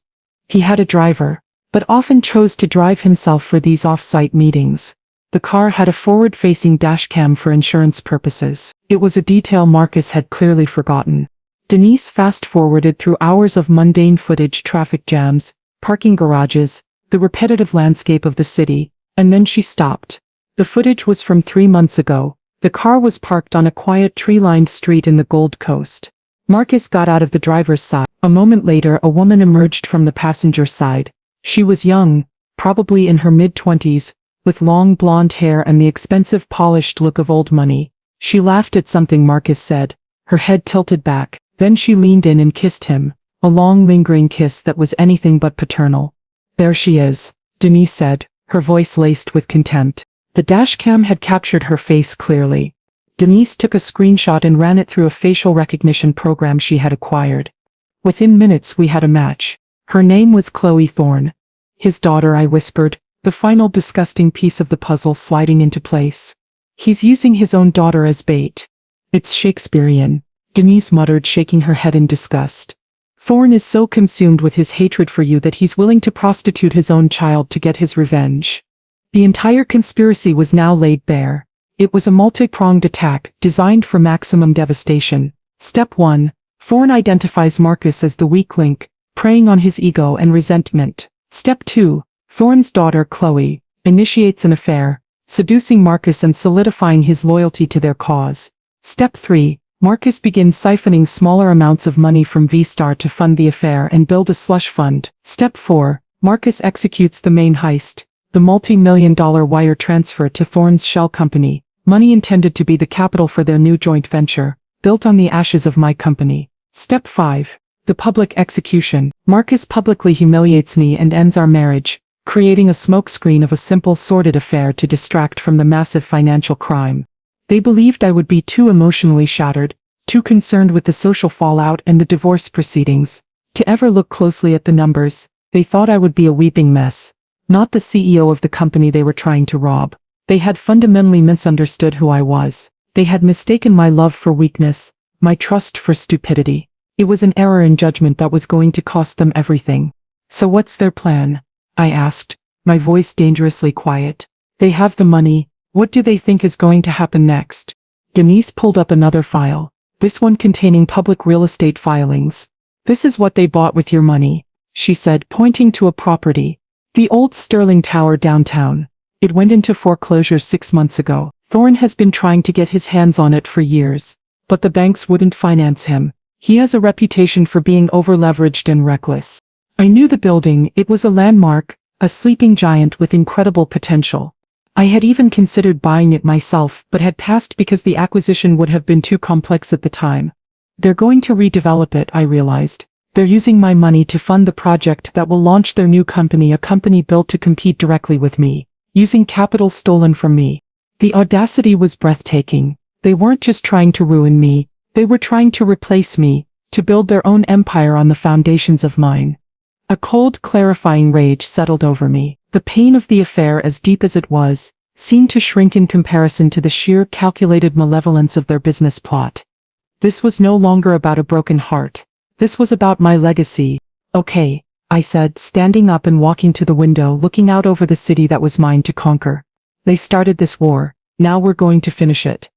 He had a driver, but often chose to drive himself for these off-site meetings. The car had a forward-facing dashcam for insurance purposes. It was a detail Marcus had clearly forgotten. Denise fast-forwarded through hours of mundane footage: traffic jams, parking garages, the repetitive landscape of the city, and then she stopped. The footage was from 3 months ago. The car was parked on a quiet tree-lined street in the Gold Coast. Marcus got out of the driver's side. A moment later, a woman emerged from the passenger side. She was young, probably in her mid-20s, with long blonde hair and the expensive polished look of old money. She laughed at something Marcus said, her head tilted back. Then she leaned in and kissed him, a long lingering kiss that was anything but paternal. There she is, Denise said, her voice laced with contempt. The dashcam had captured her face clearly. Denise took a screenshot and ran it through a facial recognition program she had acquired. Within minutes we had a match. Her name was Chloe Thorne. His daughter, I whispered, the final disgusting piece of the puzzle sliding into place. He's using his own daughter as bait. It's Shakespearean, Denise muttered, shaking her head in disgust. Thorne is so consumed with his hatred for you that he's willing to prostitute his own child to get his revenge. The entire conspiracy was now laid bare. It was a multi-pronged attack, designed for maximum devastation. Step 1. Thorne identifies Marcus as the weak link, preying on his ego and resentment. Step 2. Thorne's daughter, Chloe, initiates an affair, seducing Marcus and solidifying his loyalty to their cause. Step 3. Marcus begins siphoning smaller amounts of money from V-Star to fund the affair and build a slush fund. Step 4. Marcus executes the main heist, the multi-million-dollar wire transfer to Thorne's shell company, money intended to be the capital for their new joint venture, built on the ashes of my company. Step 5. The public execution. Marcus publicly humiliates me and ends our marriage, creating a smokescreen of a simple sordid affair to distract from the massive financial crime. They believed I would be too emotionally shattered, too concerned with the social fallout and the divorce proceedings, to ever look closely at the numbers. They thought I would be a weeping mess, not the CEO of the company they were trying to rob. They had fundamentally misunderstood who I was. They had mistaken my love for weakness, my trust for stupidity. It was an error in judgment that was going to cost them everything. So what's their plan? I asked, my voice dangerously quiet. They have the money. What do they think is going to happen next? Denise pulled up another file, this one containing public real estate filings. This is what they bought with your money, she said, pointing to a property. The old Sterling Tower downtown. It went into foreclosure 6 months ago. Thorne has been trying to get his hands on it for years, but the banks wouldn't finance him. He has a reputation for being over-leveraged and reckless. I knew the building. It was a landmark, a sleeping giant with incredible potential. I had even considered buying it myself, but had passed because the acquisition would have been too complex at the time. They're going to redevelop it, I realized. They're using my money to fund the project that will launch their new company, a company built to compete directly with me, using capital stolen from me. The audacity was breathtaking. They weren't just trying to ruin me, they were trying to replace me, to build their own empire on the foundations of mine. A cold, clarifying rage settled over me. The pain of the affair, as deep as it was, seemed to shrink in comparison to the sheer, calculated malevolence of their business plot. This was no longer about a broken heart. This was about my legacy. Okay, I said, standing up and walking to the window, looking out over the city that was mine to conquer. They started this war. Now we're going to finish it.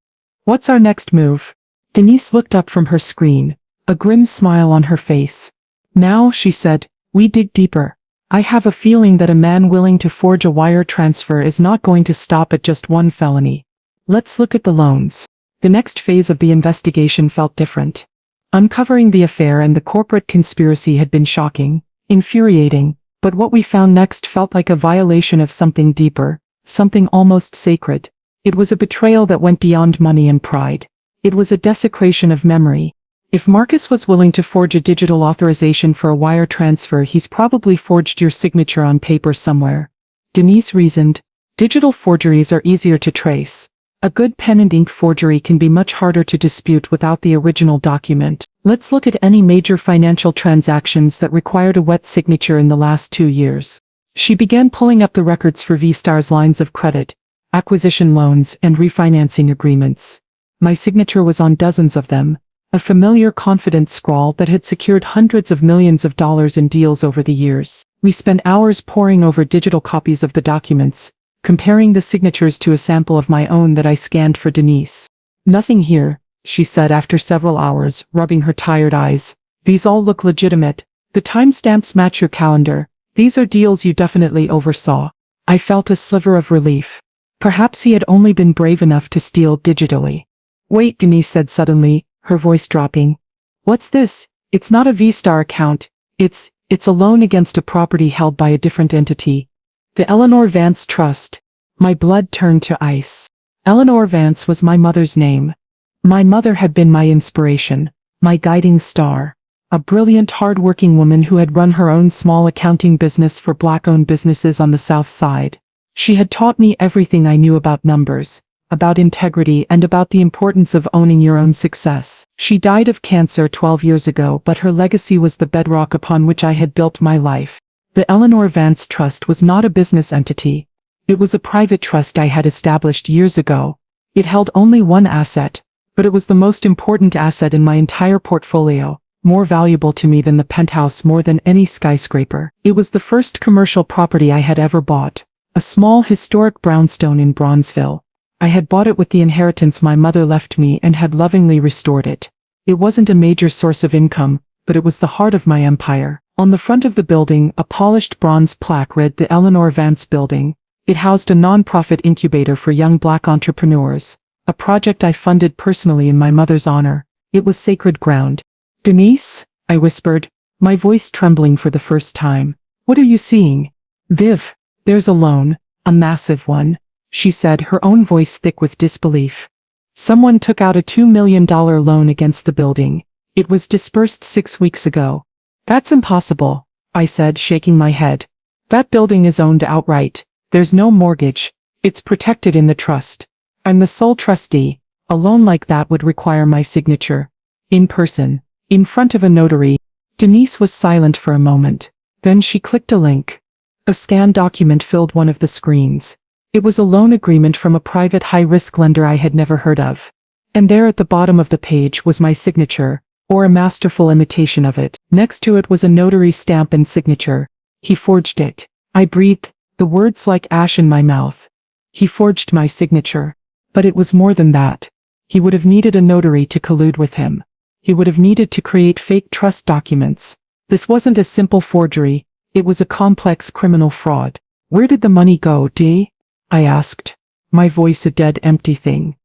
What's our next move? Denise looked up from her screen, a grim smile on her face. Now, she said, we dig deeper. I have a feeling that a man willing to forge a wire transfer is not going to stop at just one felony. Let's look at the loans. The next phase of the investigation felt different. Uncovering the affair and the corporate conspiracy had been shocking, infuriating, but what we found next felt like a violation of something deeper, something almost sacred. It was a betrayal that went beyond money and pride. It was a desecration of memory. If Marcus was willing to forge a digital authorization for a wire transfer, he's probably forged your signature on paper somewhere. Denise reasoned. Digital forgeries are easier to trace. A good pen and ink forgery can be much harder to dispute without the original document. Let's look at any major financial transactions that required a wet signature in the last 2 years. She began pulling up the records for V-Star's lines of credit, acquisition loans, and refinancing agreements. My signature was on dozens of them, a familiar confident scrawl that had secured hundreds of millions of dollars in deals over the years. We spent hours poring over digital copies of the documents, comparing the signatures to a sample of my own that I scanned for Denise. Nothing here, she said after several hours, rubbing her tired eyes. These all look legitimate. The timestamps match your calendar. These are deals you definitely oversaw. I felt a sliver of relief. Perhaps he had only been brave enough to steal digitally. Wait, Denise said suddenly, her voice dropping. What's this? It's not a V-Star account. It's a loan against a property held by a different entity. The Eleanor Vance Trust. My blood turned to ice. Eleanor Vance was my mother's name. My mother had been my inspiration, my guiding star. A brilliant, hard-working woman who had run her own small accounting business for Black-owned businesses on the South Side. She had taught me everything I knew about numbers, about integrity, and about the importance of owning your own success. She died of cancer 12 years ago, but her legacy was the bedrock upon which I had built my life. The Eleanor Vance Trust was not a business entity. It was a private trust I had established years ago. It held only one asset, but it was the most important asset in my entire portfolio, more valuable to me than the penthouse, more than any skyscraper. It was the first commercial property I had ever bought, a small historic brownstone in Bronzeville. I had bought it with the inheritance my mother left me and had lovingly restored it. It wasn't a major source of income, but it was the heart of my empire. On the front of the building, a polished bronze plaque read the Eleanor Vance Building. It housed a non-profit incubator for young Black entrepreneurs, a project I funded personally in my mother's honor. It was sacred ground. Denise, I whispered, my voice trembling for the first time. What are you seeing? Viv, there's a loan, a massive one, she said, her own voice thick with disbelief. Someone took out a $2 million loan against the building. It was dispersed 6 weeks ago. That's impossible, I said, shaking my head. That building is owned outright. There's no mortgage. It's protected in the trust. I'm the sole trustee. A loan like that would require my signature. In person. In front of a notary. Denise was silent for a moment. Then she clicked a link. A scanned document filled one of the screens. It was a loan agreement from a private high-risk lender I had never heard of. And there at the bottom of the page was my signature, or a masterful imitation of it. Next to it was a notary stamp and signature. He forged it. I breathed, the words like ash in my mouth. He forged my signature. But it was more than that. He would have needed a notary to collude with him. He would have needed to create fake trust documents. This wasn't a simple forgery. It was a complex criminal fraud. Where did the money go, Dee? I asked, my voice a dead empty thing.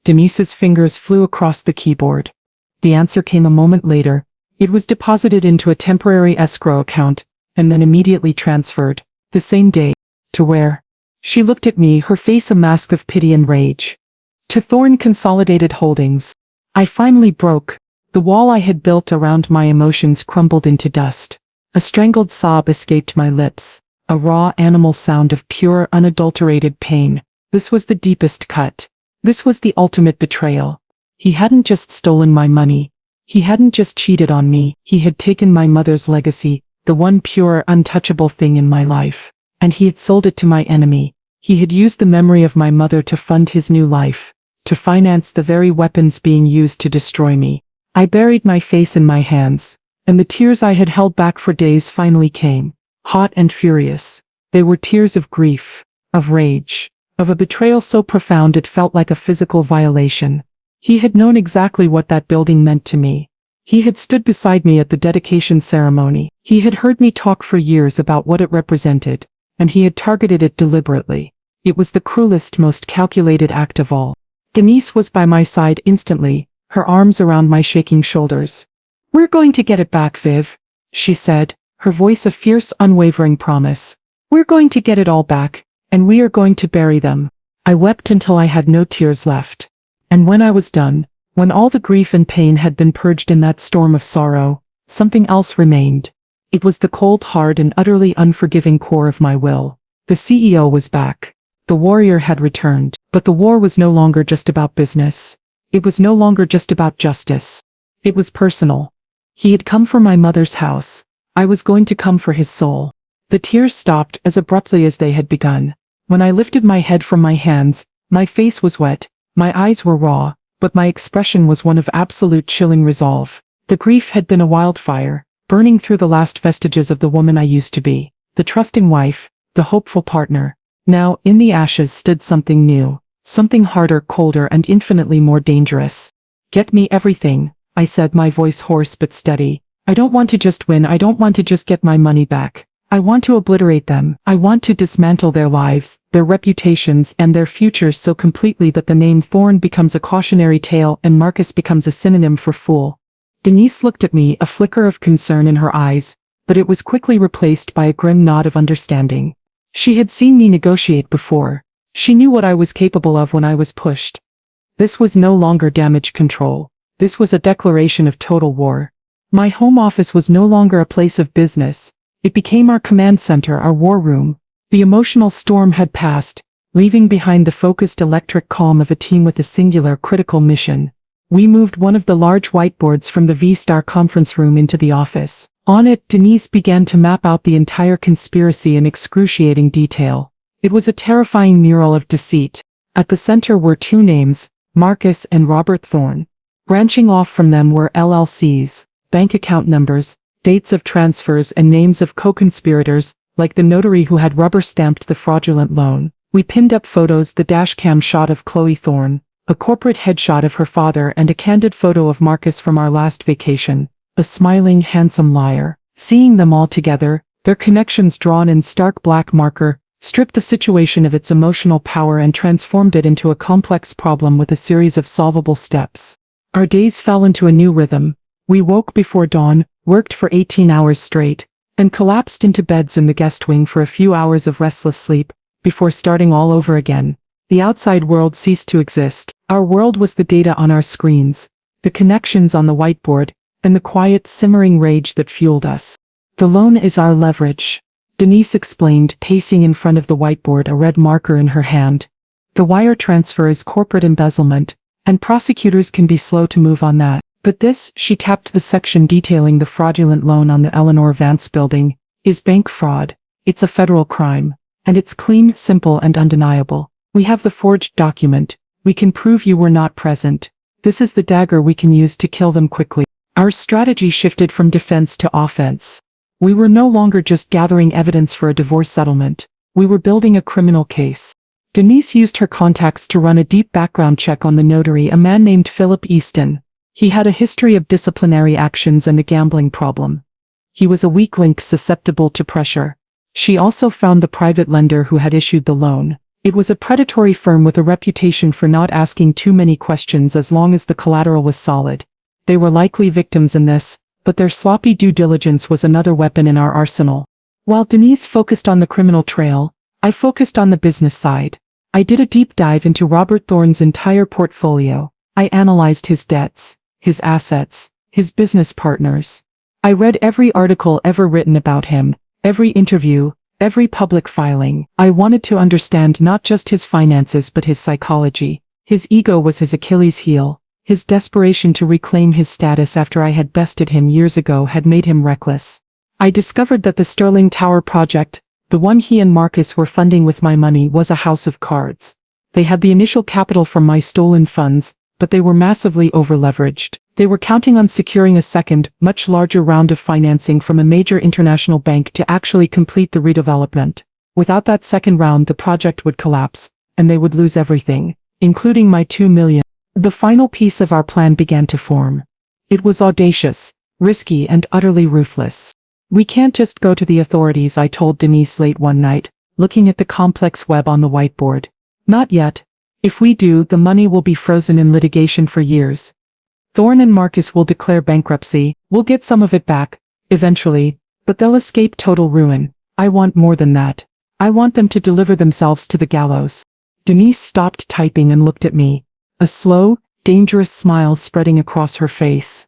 Denise's fingers flew across the keyboard. The answer came a moment later. It was deposited into a temporary escrow account, and then immediately transferred, the same day. To where? She looked at me, her face a mask of pity and rage. To Thorn Consolidated Holdings. I finally broke. The wall I had built around my emotions crumbled into dust. A strangled sob escaped my lips, a raw animal sound of pure, unadulterated pain. This was the deepest cut. This was the ultimate betrayal. He hadn't just stolen my money. He hadn't just cheated on me. He had taken my mother's legacy, the one pure, untouchable thing in my life. And he had sold it to my enemy. He had used the memory of my mother to fund his new life, to finance the very weapons being used to destroy me. I buried my face in my hands, and the tears I had held back for days finally came, hot and furious. They were tears of grief, of rage, of a betrayal so profound it felt like a physical violation. He had known exactly what that building meant to me. He had stood beside me at the dedication ceremony. He had heard me talk for years about what it represented, and he had targeted it deliberately. It was the cruelest, most calculated act of all. Denise was by my side instantly, her arms around my shaking shoulders. "We're going to get it back, Viv," she said, her voice a fierce, unwavering promise. "We're going to get it all back, and we are going to bury them." I wept until I had no tears left. And when I was done, when all the grief and pain had been purged in that storm of sorrow, something else remained. It was the cold, hard, and utterly unforgiving core of my will. The CEO was back. The warrior had returned. But the war was no longer just about business. It was no longer just about justice. It was personal. He had come for my mother's house. I was going to come for his soul. The tears stopped as abruptly as they had begun. When I lifted my head from my hands, my face was wet, my eyes were raw, but my expression was one of absolute chilling resolve. The grief had been a wildfire, burning through the last vestiges of the woman I used to be, the trusting wife, the hopeful partner. Now, in the ashes stood something new, something harder, colder, and infinitely more dangerous. "Get me everything," I said, my voice hoarse but steady. "I don't want to just win, I don't want to just get my money back. I want to obliterate them. I want to dismantle their lives, their reputations, and their futures so completely that the name Thorn becomes a cautionary tale and Marcus becomes a synonym for fool." Denise looked at me, a flicker of concern in her eyes, but it was quickly replaced by a grim nod of understanding. She had seen me negotiate before. She knew what I was capable of when I was pushed. This was no longer damage control. This was a declaration of total war. My home office was no longer a place of business. It became our command center, our war room. The emotional storm had passed, leaving behind the focused electric calm of a team with a singular critical mission. We moved one of the large whiteboards from the V-Star conference room into the office. On it, Denise began to map out the entire conspiracy in excruciating detail. It was a terrifying mural of deceit. At the center were two names, Marcus and Robert Thorn. Branching off from them were LLCs, bank account numbers, dates of transfers, and names of co-conspirators, like the notary who had rubber-stamped the fraudulent loan. We pinned up photos, the dashcam shot of Chloe Thorn, a corporate headshot of her father, and a candid photo of Marcus from our last vacation, a smiling, handsome liar. Seeing them all together, their connections drawn in stark black marker, stripped the situation of its emotional power and transformed it into a complex problem with a series of solvable steps. Our days fell into a new rhythm. We woke before dawn, worked for 18 hours straight, and collapsed into beds in the guest wing for a few hours of restless sleep, before starting all over again. The outside world ceased to exist. Our world was the data on our screens, the connections on the whiteboard, and the quiet, simmering rage that fueled us. "The loan is our leverage," Denise explained, pacing in front of the whiteboard, a red marker in her hand. "The wire transfer is corporate embezzlement, and prosecutors can be slow to move on that. But this," she tapped the section detailing the fraudulent loan on the Eleanor Vance building, "is bank fraud. It's a federal crime. And it's clean, simple, and undeniable. We have the forged document. We can prove you were not present. This is the dagger we can use to kill them quickly." Our strategy shifted from defense to offense. We were no longer just gathering evidence for a divorce settlement. We were building a criminal case. Denise used her contacts to run a deep background check on the notary, a man named Philip Easton. He had a history of disciplinary actions and a gambling problem. He was a weak link susceptible to pressure. She also found the private lender who had issued the loan. It was a predatory firm with a reputation for not asking too many questions as long as the collateral was solid. They were likely victims in this, but their sloppy due diligence was another weapon in our arsenal. While Denise focused on the criminal trail, I focused on the business side. I did a deep dive into Robert Thorne's entire portfolio. I analyzed his debts, his assets, his business partners. I read every article ever written about him, every interview, every public filing. I wanted to understand not just his finances but his psychology. His ego was his Achilles heel. His desperation to reclaim his status after I had bested him years ago had made him reckless. I discovered that the Sterling Tower project, the one he and Marcus were funding with my money, was a house of cards. They had the initial capital from my stolen funds, but they were massively over-leveraged. They were counting on securing a second, much larger round of financing from a major international bank to actually complete the redevelopment. Without that second round, the project would collapse, and they would lose everything, including my $2 million. The final piece of our plan began to form. It was audacious, risky, and utterly ruthless. "We can't just go to the authorities," I told Denise late one night, looking at the complex web on the whiteboard. "Not yet. If we do, the money will be frozen in litigation for years. Thorne and Marcus will declare bankruptcy. We'll get some of it back, eventually, but they'll escape total ruin. I want more than that. I want them to deliver themselves to the gallows." Denise stopped typing and looked at me, a slow, dangerous smile spreading across her face.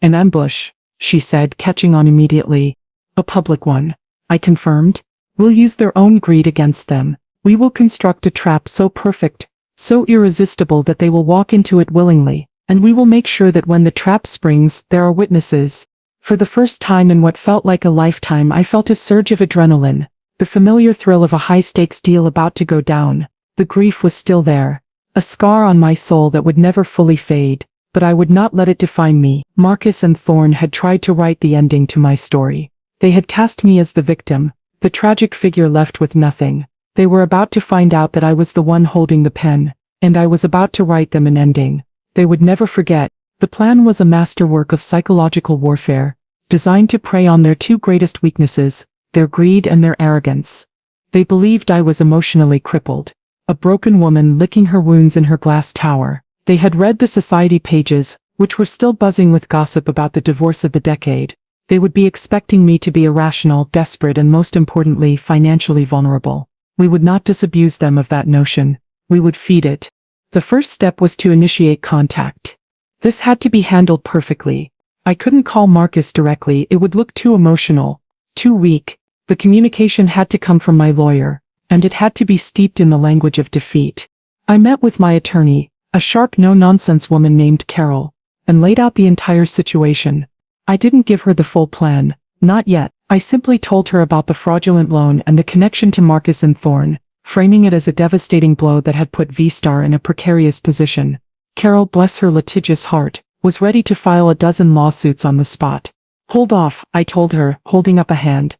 "An ambush," she said, catching on immediately. "A public one," I confirmed. "We'll use their own greed against them. We will construct a trap so perfect, so irresistible that they will walk into it willingly, and we will make sure that when the trap springs, there are witnesses." For the first time in what felt like a lifetime, I felt a surge of adrenaline, the familiar thrill of a high-stakes deal about to go down. The grief was still there, a scar on my soul that would never fully fade, but I would not let it define me. Marcus and Thorne had tried to write the ending to my story. They had cast me as the victim, the tragic figure left with nothing. They were about to find out that I was the one holding the pen, and I was about to write them an ending they would never forget. The plan was a masterwork of psychological warfare, designed to prey on their two greatest weaknesses, their greed and their arrogance. They believed I was emotionally crippled, a broken woman licking her wounds in her glass tower. They had read the society pages, which were still buzzing with gossip about the divorce of the decade. They would be expecting me to be irrational, desperate, and most importantly, financially vulnerable. We would not disabuse them of that notion. We would feed it. The first step was to initiate contact. This had to be handled perfectly. I couldn't call Marcus directly, it would look too emotional, too weak. The communication had to come from my lawyer, and it had to be steeped in the language of defeat. I met with my attorney, a sharp, no-nonsense woman named Carol, and laid out the entire situation. I didn't give her the full plan, not yet. I simply told her about the fraudulent loan and the connection to Marcus and Thorne, framing it as a devastating blow that had put V-Star in a precarious position. Carol, bless her litigious heart, was ready to file a dozen lawsuits on the spot. "Hold off," I told her, holding up a hand.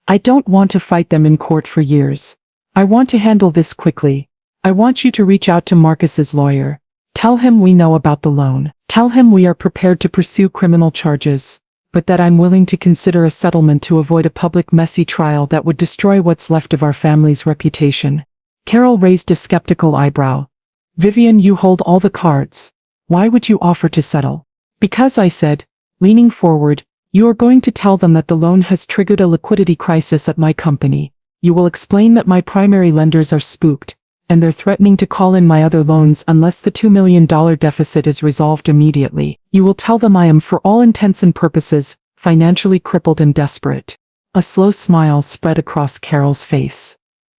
"I don't want to fight them in court for years. I want to handle this quickly. I want you to reach out to Marcus's lawyer. Tell him we know about the loan. Tell him we are prepared to pursue criminal charges, but that I'm willing to consider a settlement to avoid a public messy trial that would destroy what's left of our family's reputation." Carol raised a skeptical eyebrow. "Vivian, you hold all the cards. Why would you offer to settle?" "Because," I said, leaning forward, "you are going to tell them that the loan has triggered a liquidity crisis at my company. You will explain that my primary lenders are spooked, and they're threatening to call in my other loans unless the $2 million deficit is resolved immediately. You will tell them I am, for all intents and purposes, financially crippled and desperate." A slow smile spread across Carol's face.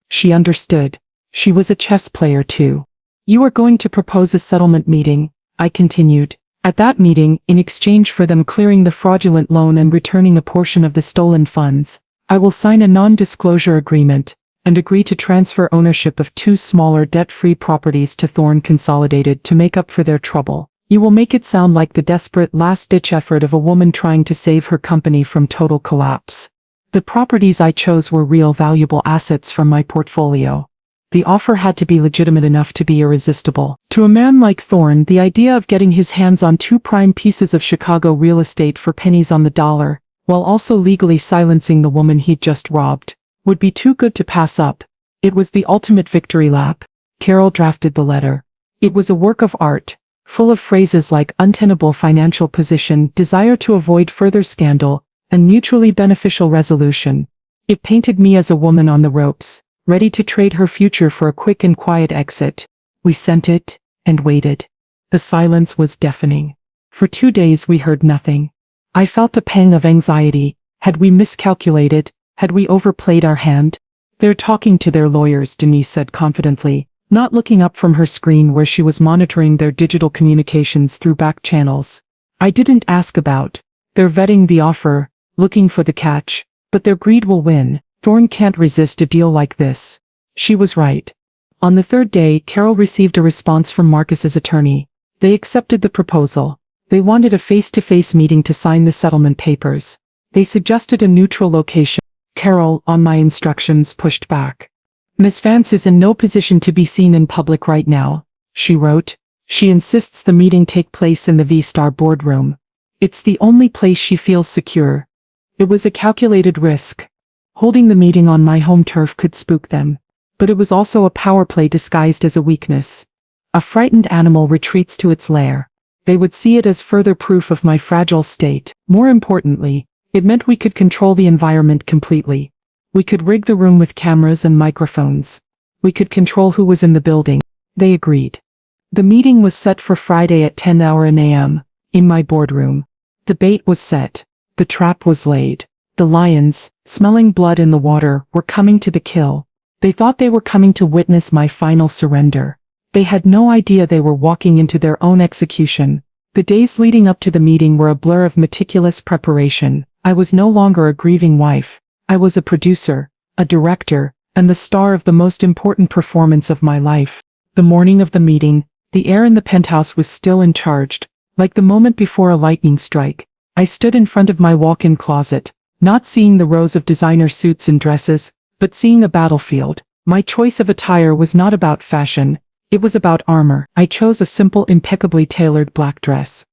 She understood. She was a chess player too. "You are going to propose a settlement meeting," I continued. "At that meeting, in exchange for them clearing the fraudulent loan and returning a portion of the stolen funds, I will sign a non-disclosure agreement and agree to transfer ownership of 2 smaller debt-free properties to Thorne Consolidated to make up for their trouble. You will make it sound like the desperate last-ditch effort of a woman trying to save her company from total collapse. The properties I chose were real valuable assets from my portfolio. The offer had to be legitimate enough to be irresistible. To a man like Thorne, the idea of getting his hands on 2 prime pieces of Chicago real estate for pennies on the dollar, while also legally silencing the woman he'd just robbed, would be too good to pass up. It was the ultimate victory lap. Carol drafted the letter. It was a work of art, full of phrases like untenable financial position, desire to avoid further scandal, and mutually beneficial resolution. It painted me as a woman on the ropes, ready to trade her future for a quick and quiet exit. We sent it, and waited. The silence was deafening. For 2 days we heard nothing. I felt a pang of anxiety. Had we miscalculated? Had we overplayed our hand? "They're talking to their lawyers," Denise said confidently, not looking up from her screen where she was monitoring their digital communications through back channels. "I didn't ask about. They're vetting the offer, looking for the catch, but their greed will win. Thorne can't resist a deal like this." She was right. On the third day, Carol received a response from Marcus's attorney. They accepted the proposal. They wanted a face-to-face meeting to sign the settlement papers. They suggested a neutral location. Carol, on my instructions, pushed back. "Miss Vance is in no position to be seen in public right now," she wrote. "She insists the meeting take place in the V-Star boardroom. It's the only place she feels secure." It was a calculated risk. Holding the meeting on my home turf could spook them. But it was also a power play disguised as a weakness. A frightened animal retreats to its lair. They would see it as further proof of my fragile state. More importantly, it meant we could control the environment completely. We could rig the room with cameras and microphones. We could control who was in the building. They agreed. The meeting was set for Friday at 10 a.m. in my boardroom. The bait was set. The trap was laid. The lions, smelling blood in the water, were coming to the kill. They thought they were coming to witness my final surrender. They had no idea they were walking into their own execution. The days leading up to the meeting were a blur of meticulous preparation. I was no longer a grieving wife. I was a producer, a director, and the star of the most important performance of my life. The morning of the meeting, the air in the penthouse was still and charged, like the moment before a lightning strike. I stood in front of my walk-in closet, not seeing the rows of designer suits and dresses, but seeing a battlefield. My choice of attire was not about fashion. It was about armor. I chose a simple, impeccably tailored black dress.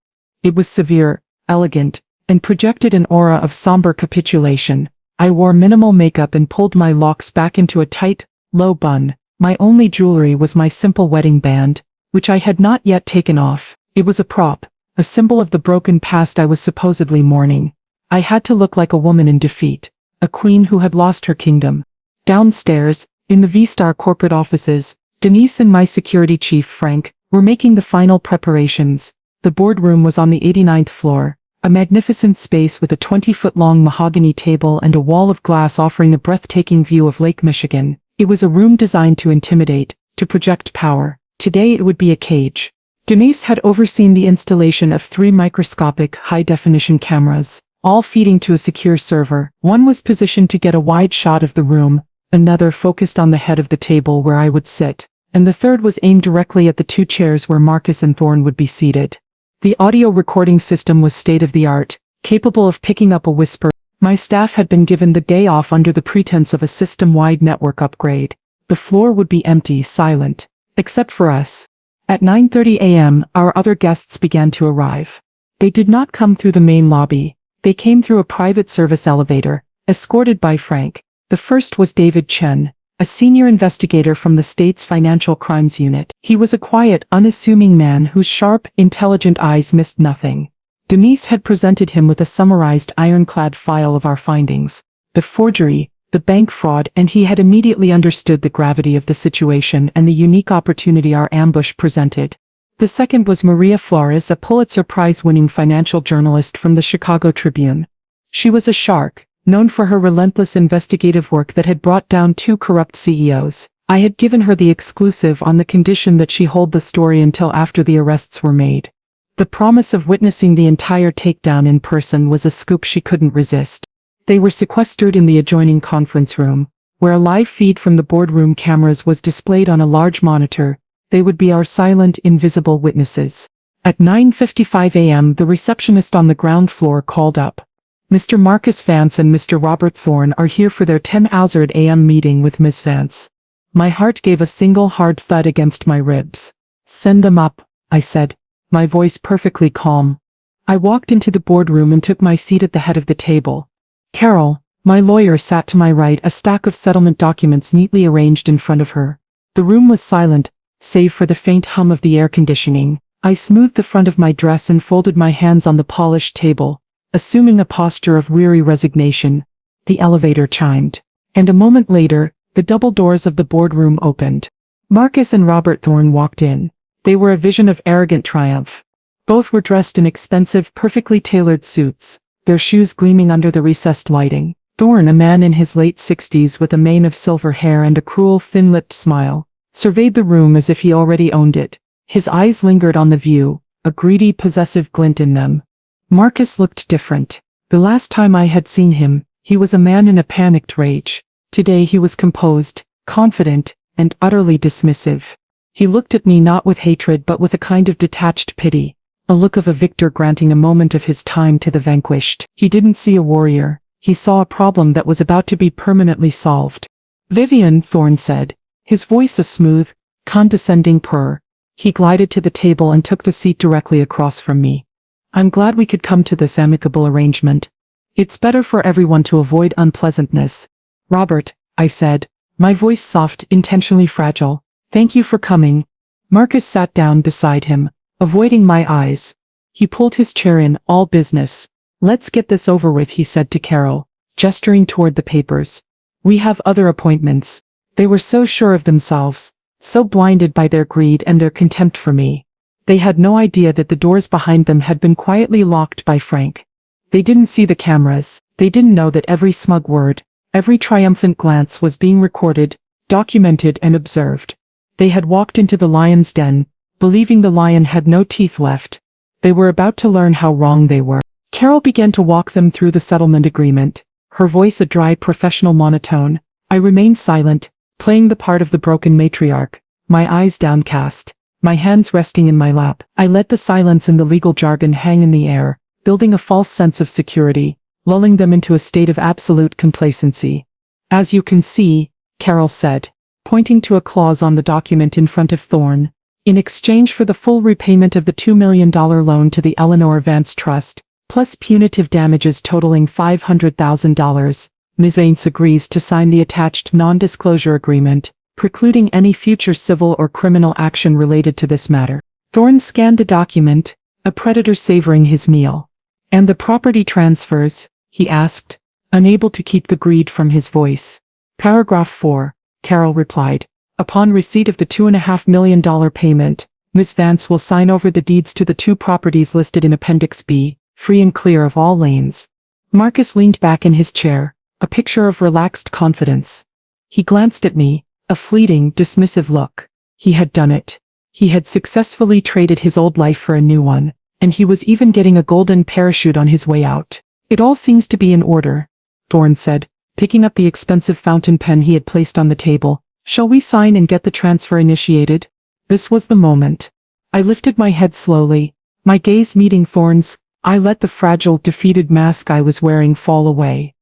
It was severe, elegant, and projected an aura of somber capitulation. I wore minimal makeup and pulled my locks back into a tight, low bun. My only jewelry was my simple wedding band, which I had not yet taken off. It was a prop, a symbol of the broken past I was supposedly mourning. I had to look like a woman in defeat, a queen who had lost her kingdom. Downstairs, in the V-Star corporate offices, Denise and my security chief, Frank, were making the final preparations. The boardroom was on the 89th floor, a magnificent space with a 20-foot-long mahogany table and a wall of glass offering a breathtaking view of Lake Michigan. It was a room designed to intimidate, to project power. Today it would be a cage. Denise had overseen the installation of 3 microscopic, high-definition cameras, all feeding to a secure server. One was positioned to get a wide shot of the room, another focused on the head of the table where I would sit, and the third was aimed directly at the 2 chairs where Marcus and Thorne would be seated. The audio recording system was state-of-the-art, capable of picking up a whisper. My staff had been given the day off under the pretense of a system-wide network upgrade. The floor would be empty, silent, except for us. At 9:30 a.m., our other guests began to arrive. They did not come through the main lobby. They came through a private service elevator, escorted by Frank. The first was David Chen, a senior investigator from the state's Financial Crimes Unit. He was a quiet, unassuming man whose sharp, intelligent eyes missed nothing. Denise had presented him with a summarized ironclad file of our findings, the forgery, the bank fraud, and he had immediately understood the gravity of the situation and the unique opportunity our ambush presented. The second was Maria Flores, a Pulitzer Prize-winning financial journalist from the Chicago Tribune. She was a shark, known for her relentless investigative work that had brought down 2 corrupt CEOs. I had given her the exclusive on the condition that she hold the story until after the arrests were made. The promise of witnessing the entire takedown in person was a scoop she couldn't resist. They were sequestered in the adjoining conference room, where a live feed from the boardroom cameras was displayed on a large monitor. They would be our silent, invisible witnesses. At 9:55 a.m. the receptionist on the ground floor called up. "Mr. Marcus Vance and Mr. Robert Thorne are here for their 10 a.m. meeting with Miss Vance." My heart gave a single hard thud against my ribs. "Send them up," I said, my voice perfectly calm. I walked into the boardroom and took my seat at the head of the table. "Carol, My lawyer sat to my right, a stack of settlement documents neatly arranged in front of her. The room was silent, save for the faint hum of the air conditioning. I smoothed the front of my dress and folded my hands on the polished table, assuming a posture of weary resignation. The elevator chimed. And a moment later, the double doors of the boardroom opened. Marcus and Robert Thorne walked in. They were a vision of arrogant triumph. Both were dressed in expensive, perfectly tailored suits, their shoes gleaming under the recessed lighting. Thorne, a man in his late 60s with a mane of silver hair and a cruel, thin-lipped smile, surveyed the room as if he already owned it. His eyes lingered on the view, a greedy, possessive glint in them. Marcus looked different. The last time I had seen him, he was a man in a panicked rage. Today he was composed, confident, and utterly dismissive. He looked at me not with hatred but with a kind of detached pity, a look of a victor granting a moment of his time to the vanquished. He didn't see a warrior. He saw a problem that was about to be permanently solved. "Vivian," Thorne said, his voice a smooth, condescending purr. He glided to the table and took the seat directly across from me. "I'm glad we could come to this amicable arrangement. It's better for everyone to avoid unpleasantness." "Robert," I said, my voice soft, intentionally fragile, "thank you for coming." Marcus sat down beside him, avoiding my eyes. He pulled his chair in, all business. "Let's get this over with," he said to Carol, gesturing toward the papers. "We have other appointments." They were so sure of themselves, so blinded by their greed and their contempt for me. They had no idea that the doors behind them had been quietly locked by Frank. They didn't see the cameras. They didn't know that every smug word, every triumphant glance was being recorded, documented and observed. They had walked into the lion's den, believing the lion had no teeth left. They were about to learn how wrong they were. Carol began to walk them through the settlement agreement, her voice a dry professional monotone. I remained silent, playing the part of the broken matriarch, my eyes downcast, my hands resting in my lap. I let the silence and the legal jargon hang in the air, building a false sense of security, lulling them into a state of absolute complacency. "As you can see," Carol said, pointing to a clause on the document in front of Thorne, "in exchange for the full repayment of the $2 million loan to the Eleanor Vance Trust, plus punitive damages totaling $500,000, Ms. Vance agrees to sign the attached non-disclosure agreement, precluding any future civil or criminal action related to this matter." Thorne scanned the document, a predator savoring his meal. "And the property transfers?" he asked, unable to keep the greed from his voice. "Paragraph 4, Carol replied. "Upon receipt of the $2.5 million payment, Ms. Vance will sign over the deeds to the 2 properties listed in Appendix B, free and clear of all liens." Marcus leaned back in his chair, a picture of relaxed confidence. He glanced at me, a fleeting, dismissive look. He had done it. He had successfully traded his old life for a new one, and he was even getting a golden parachute on his way out. "It all seems to be in order," Thorne said, picking up the expensive fountain pen he had placed on the table. "Shall we sign and get the transfer initiated?" This was the moment. I lifted my head slowly, my gaze meeting Thorne's. I let the fragile, defeated mask I was wearing fall away.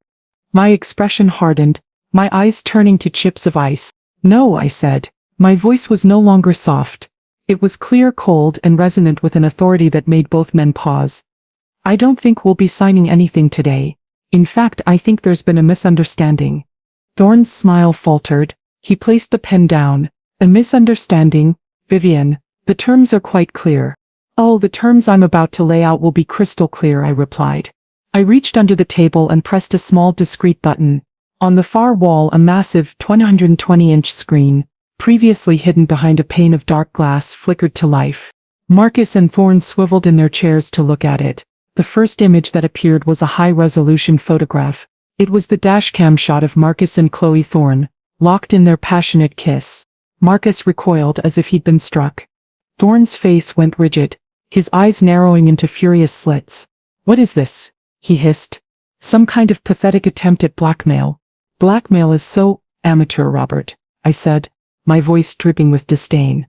My expression hardened, my eyes turning to chips of ice. "No," I said. My voice was no longer soft. It was clear, cold, and resonant with an authority that made both men pause. "I don't think we'll be signing anything today. In fact, I think there's been a misunderstanding." Thorne's smile faltered. He placed the pen down. "A misunderstanding, Vivian. The terms are quite clear." "Oh, the terms I'm about to lay out will be crystal clear," I replied. I reached under the table and pressed a small discrete button. On the far wall, a massive 120-inch screen, previously hidden behind a pane of dark glass, flickered to life. Marcus and Thorne swiveled in their chairs to look at it. The first image that appeared was a high-resolution photograph. It was the dashcam shot of Marcus and Chloe Thorne, locked in their passionate kiss. Marcus recoiled as if he'd been struck. Thorne's face went rigid, his eyes narrowing into furious slits. "What is this?" he hissed. "Some kind of pathetic attempt at blackmail." "Blackmail is so amateur, Robert," I said, my voice dripping with disdain.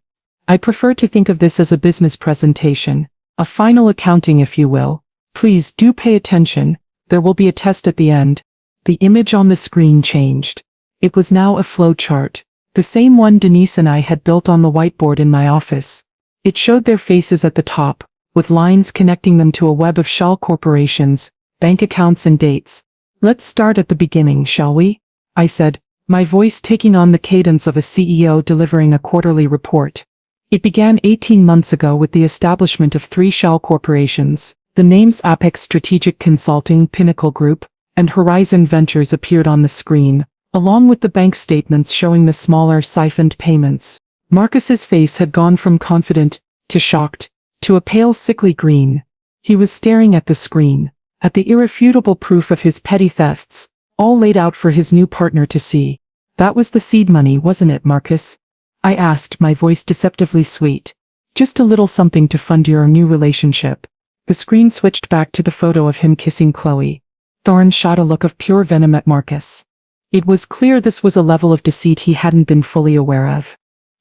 "I prefer to think of this as a business presentation, a final accounting if you will. Please do pay attention, there will be a test at the end." The image on the screen changed. It was now a flow chart, the same one Denise and I had built on the whiteboard in my office. It showed their faces at the top, with lines connecting them to a web of shell corporations, bank accounts and dates. Let's start at the beginning, shall we? I said, my voice taking on the cadence of a CEO delivering a quarterly report. It began 18 months ago with the establishment of 3 shell corporations. The names Apex Strategic Consulting, Pinnacle Group, and Horizon Ventures appeared on the screen, along with the bank statements showing the smaller siphoned payments. Marcus's face had gone from confident, to shocked, to a pale sickly green. He was staring at the screen, at the irrefutable proof of his petty thefts, all laid out for his new partner to see. That was the seed money, wasn't it, Marcus? I asked, my voice deceptively sweet. Just a little something to fund your new relationship. The screen switched back to the photo of him kissing Chloe. Thorne shot a look of pure venom at Marcus. It was clear this was a level of deceit he hadn't been fully aware of.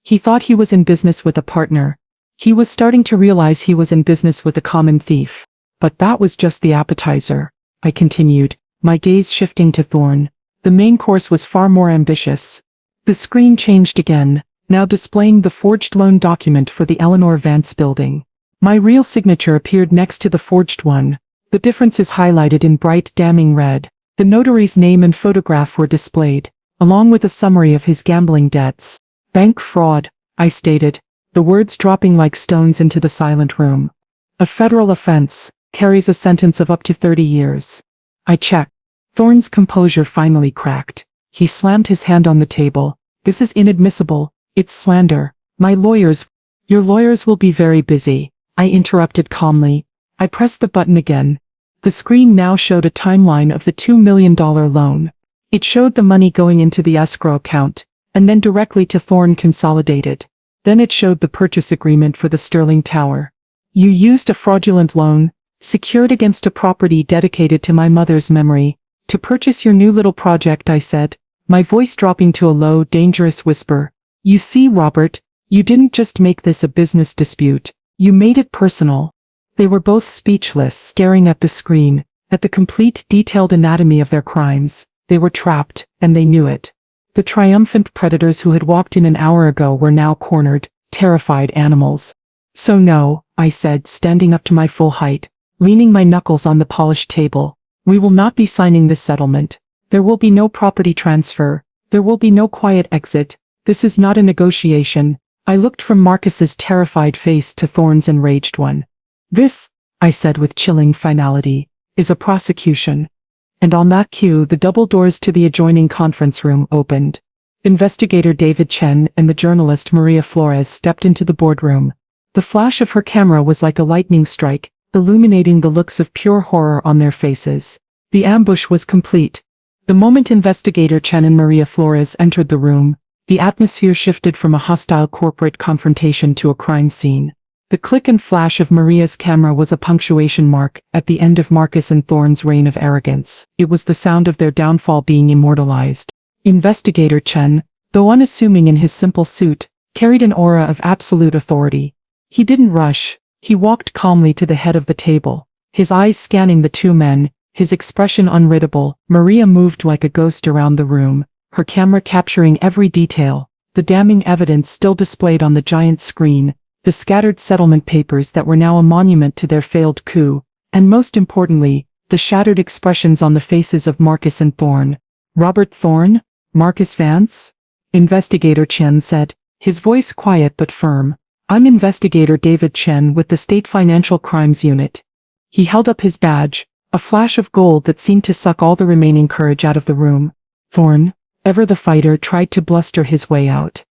He thought he was in business with a partner. He was starting to realize he was in business with a common thief. But that was just the appetizer, I continued, my gaze shifting to Thorne. The main course was far more ambitious. The screen changed again, now displaying the forged loan document for the Eleanor Vance building. My real signature appeared next to the forged one. The difference is highlighted in bright, damning red. The notary's name and photograph were displayed, along with a summary of his gambling debts. Bank fraud, I stated, the words dropping like stones into the silent room. A federal offense, carries a sentence of up to 30 years. I checked. Thorne's composure finally cracked. He slammed his hand on the table. This is inadmissible. It's slander. Your lawyers will be very busy, I interrupted calmly. I pressed the button again. The screen now showed a timeline of the $2 million loan. It showed the money going into the escrow account, and then directly to Thorne Consolidated. Then it showed the purchase agreement for the Sterling Tower. You used a fraudulent loan, secured against a property dedicated to my mother's memory, to purchase your new little project, I said, my voice dropping to a low, dangerous whisper. You see, Robert, you didn't just make this a business dispute, you made it personal. They were both speechless, staring at the screen, at the complete, detailed anatomy of their crimes. They were trapped, and they knew it. The triumphant predators who had walked in an hour ago were now cornered, terrified animals. So no, I said, standing up to my full height, leaning my knuckles on the polished table. We will not be signing this settlement. There will be no property transfer. There will be no quiet exit. This is not a negotiation. I looked from Marcus's terrified face to Thorne's enraged one. This, I said with chilling finality, is a prosecution. And on that cue, the double doors to the adjoining conference room opened. Investigator David Chen and the journalist Maria Flores stepped into the boardroom. The flash of her camera was like a lightning strike, illuminating the looks of pure horror on their faces. The ambush was complete. The moment Investigator Chen and Maria Flores entered the room, the atmosphere shifted from a hostile corporate confrontation to a crime scene. The click and flash of Maria's camera was a punctuation mark at the end of Marcus and Thorne's reign of arrogance. It was the sound of their downfall being immortalized. Investigator Chen, though unassuming in his simple suit, carried an aura of absolute authority. He didn't rush. He walked calmly to the head of the table, his eyes scanning the two men, his expression unreadable. Maria moved like a ghost around the room, her camera capturing every detail, the damning evidence still displayed on the giant screen, the scattered settlement papers that were now a monument to their failed coup, and most importantly, the shattered expressions on the faces of Marcus and Thorne. Robert Thorne? Marcus Vance? Investigator Chen said, his voice quiet but firm. I'm Investigator David Chen with the State Financial Crimes Unit. He held up his badge, a flash of gold that seemed to suck all the remaining courage out of the room. Thorne, ever the fighter, tried to bluster his way out.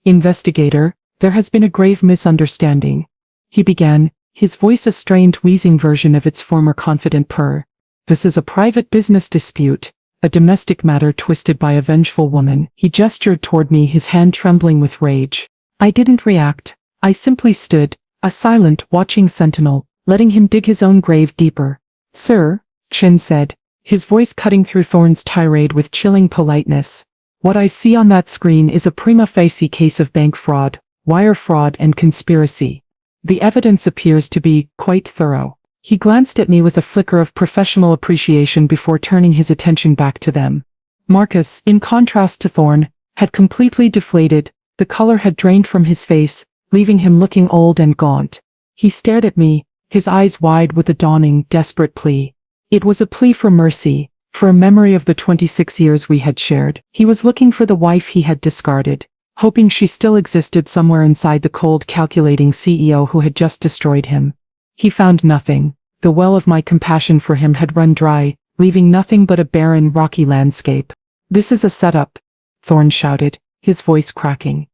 Investigator, there has been a grave misunderstanding. He began, his voice a strained, wheezing version of its former confident purr. This is a private business dispute, a domestic matter twisted by a vengeful woman. He gestured toward me, his hand trembling with rage. I didn't react. I simply stood, a silent, watching sentinel, letting him dig his own grave deeper. Sir, Chen said, his voice cutting through Thorne's tirade with chilling politeness. What I see on that screen is a prima facie case of bank fraud, wire fraud and conspiracy. The evidence appears to be quite thorough. He glanced at me with a flicker of professional appreciation before turning his attention back to them. Marcus, in contrast to Thorne, had completely deflated, the color had drained from his face, leaving him looking old and gaunt. He stared at me, his eyes wide with a dawning, desperate plea. It was a plea for mercy, for a memory of the 26 years we had shared. He was looking for the wife he had discarded, hoping she still existed somewhere inside the cold, calculating CEO who had just destroyed him. He found nothing. The well of my compassion for him had run dry, leaving nothing but a barren, rocky landscape. "This is a setup," Thorne shouted, his voice cracking.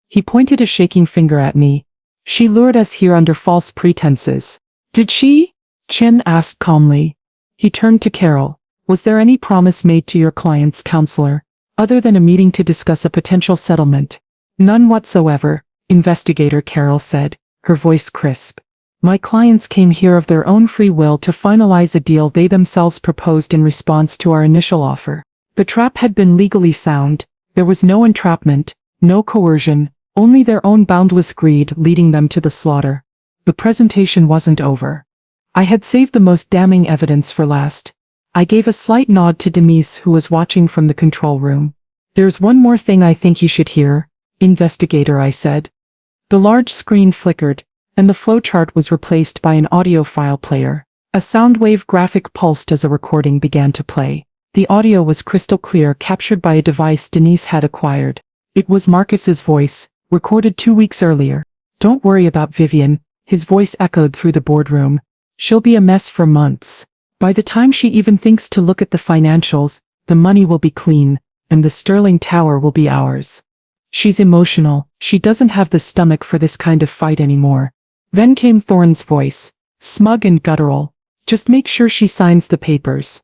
He pointed a shaking finger at me. "She lured us here under false pretenses." "Did she?" Chen asked calmly. He turned to Carol. "Was there any promise made to your client's counselor, other than a meeting to discuss a potential settlement?" "None whatsoever," investigator Carol said, her voice crisp. "My clients came here of their own free will to finalize a deal they themselves proposed in response to our initial offer. The trap had been legally sound. There was no entrapment, no coercion, only their own boundless greed leading them to the slaughter. The presentation wasn't over. I had saved the most damning evidence for last." I gave a slight nod to Denise, who was watching from the control room. "There's one more thing I think you should hear, investigator," I said. The large screen flickered, and the flowchart was replaced by an audio file player. A soundwave graphic pulsed as a recording began to play. The audio was crystal clear, captured by a device Denise had acquired. It was Marcus's voice, recorded 2 weeks earlier. "Don't worry about Vivian," his voice echoed through the boardroom. "She'll be a mess for months. By the time she even thinks to look at the financials, the money will be clean, and the Sterling Tower will be ours. She's emotional. She doesn't have the stomach for this kind of fight anymore." Then came Thorne's voice, smug and guttural. "Just make sure she signs the papers.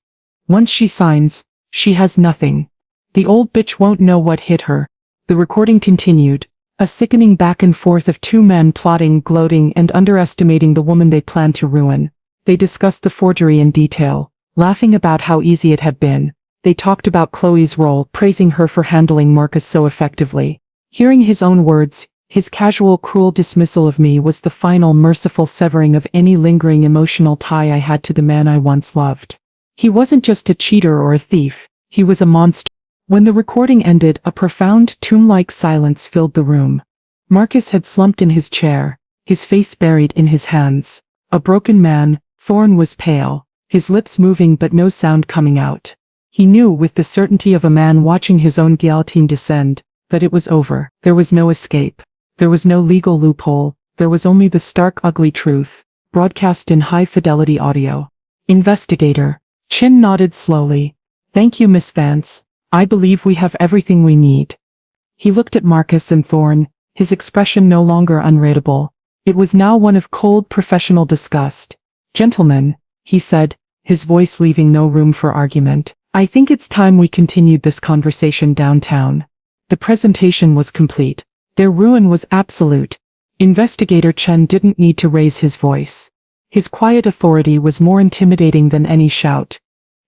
Once she signs, she has nothing. The old bitch won't know what hit her." The recording continued, a sickening back and forth of two men plotting, gloating, and underestimating the woman they planned to ruin. They discussed the forgery in detail, laughing about how easy it had been. They talked about Chloe's role, praising her for handling Marcus so effectively. Hearing his own words, his casual, cruel dismissal of me was the final, merciful severing of any lingering emotional tie I had to the man I once loved. He wasn't just a cheater or a thief, he was a monster. When the recording ended, a profound, tomb-like silence filled the room. Marcus had slumped in his chair, his face buried in his hands. A broken man, Thorne was pale, his lips moving but no sound coming out. He knew, with the certainty of a man watching his own guillotine descend, that it was over. There was no escape. There was no legal loophole. There was only the stark, ugly truth, broadcast in high-fidelity audio. "Investigator." Chin nodded slowly. "Thank you, Miss Vance. I believe we have everything we need." He looked at Marcus and Thorne, his expression no longer unreadable. It was now one of cold, professional disgust. "Gentlemen," he said, his voice leaving no room for argument, "I think it's time we continued this conversation downtown." The presentation was complete. Their ruin was absolute. Investigator Chen didn't need to raise his voice. His quiet authority was more intimidating than any shout.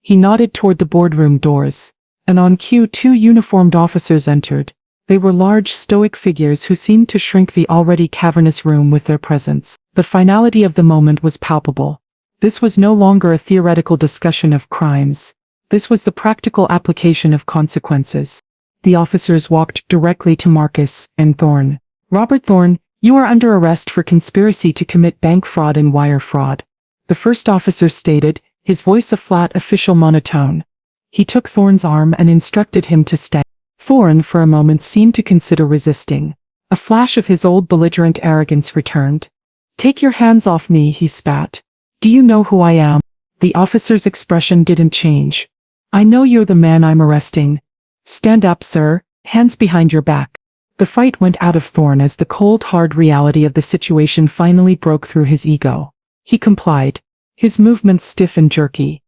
He nodded toward the boardroom doors, and on cue 2 uniformed officers entered. They were large, stoic figures who seemed to shrink the already cavernous room with their presence. The finality of the moment was palpable. This was no longer a theoretical discussion of crimes. This was the practical application of consequences. The officers walked directly to Marcus and Thorne. "Robert Thorne, you are under arrest for conspiracy to commit bank fraud and wire fraud," the first officer stated, his voice a flat, official monotone. He took Thorne's arm and instructed him to stay. Thorne for a moment seemed to consider resisting. A flash of his old belligerent arrogance returned. "Take your hands off me," he spat. "Do you know who I am?" The officer's expression didn't change. "I know you're the man I'm arresting. Stand up, sir, hands behind your back." The fight went out of Thorne as the cold, hard reality of the situation finally broke through his ego. He complied, his movements stiff and jerky.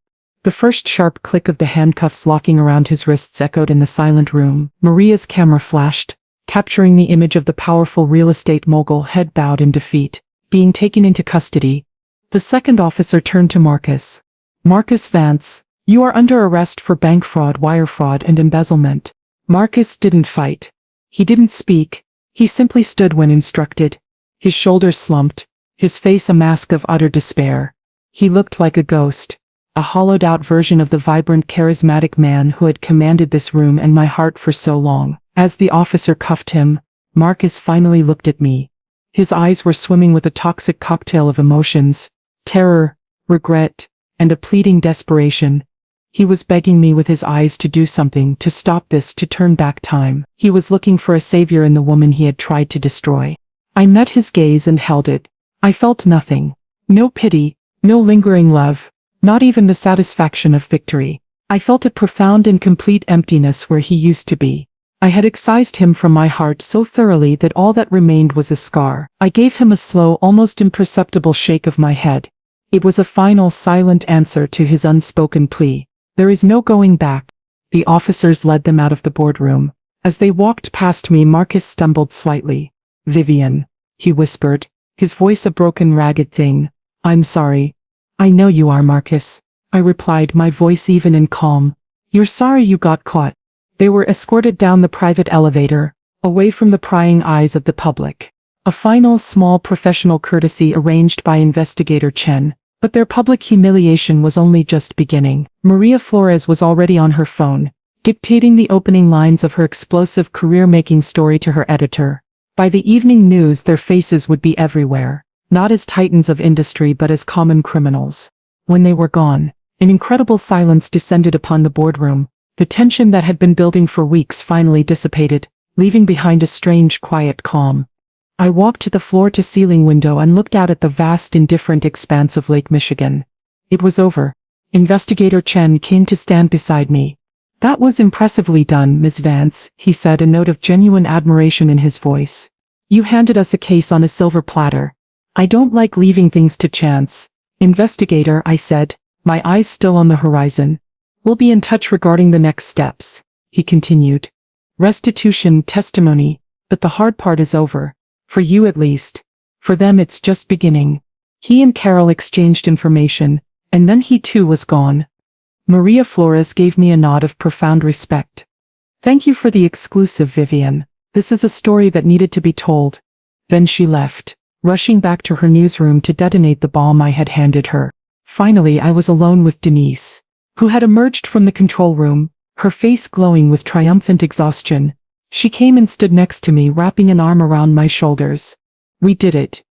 The first sharp click of the handcuffs locking around his wrists echoed in the silent room. Maria's camera flashed, capturing the image of the powerful real estate mogul, head bowed in defeat, being taken into custody. The second officer turned to Marcus. "Marcus Vance, you are under arrest for bank fraud, wire fraud, and embezzlement." Marcus didn't fight. He didn't speak. He simply stood when instructed. His shoulders slumped, his face a mask of utter despair. He looked like a ghost, a hollowed-out version of the vibrant, charismatic man who had commanded this room and my heart for so long. As the officer cuffed him, Marcus finally looked at me. His eyes were swimming with a toxic cocktail of emotions, terror, regret, and a pleading desperation. He was begging me with his eyes to do something, to stop this, to turn back time. He was looking for a savior in the woman he had tried to destroy. I met his gaze and held it. I felt nothing. No pity, no lingering love, not even the satisfaction of victory. I felt a profound and complete emptiness where he used to be. I had excised him from my heart so thoroughly that all that remained was a scar. I gave him a slow, almost imperceptible shake of my head. It was a final, silent answer to his unspoken plea. There is no going back. The officers led them out of the boardroom. As they walked past me, Marcus stumbled slightly. "Vivian," he whispered, his voice a broken, ragged thing. "I'm sorry." "I know you are, Marcus," I replied, my voice even and calm. "You're sorry you got caught." They were escorted down the private elevator, away from the prying eyes of the public. A final, small professional courtesy arranged by Investigator Chen. But their public humiliation was only just beginning. Maria Flores was already on her phone, dictating the opening lines of her explosive career-making story to her editor. By the evening news, their faces would be everywhere, not as titans of industry but as common criminals. When they were gone, an incredible silence descended upon the boardroom. The tension that had been building for weeks finally dissipated, leaving behind a strange, quiet calm. I walked to the floor-to-ceiling window and looked out at the vast, indifferent expanse of Lake Michigan. It was over. Investigator Chen came to stand beside me. "That was impressively done, Ms. Vance," he said, a note of genuine admiration in his voice. "You handed us a case on a silver platter. I don't like leaving things to chance." "Investigator," I said, my eyes still on the horizon. "We'll be in touch regarding the next steps," he continued. "Restitution, testimony, but the hard part is over. For you at least. For them it's just beginning." He and Carol exchanged information, and then he too was gone. Maria Flores gave me a nod of profound respect. "Thank you for the exclusive, Vivian. This is a story that needed to be told." Then she left, rushing back to her newsroom to detonate the bomb I had handed her. Finally I was alone with Denise, who had emerged from the control room, her face glowing with triumphant exhaustion. She came and stood next to me, wrapping an arm around my shoulders. "We did it.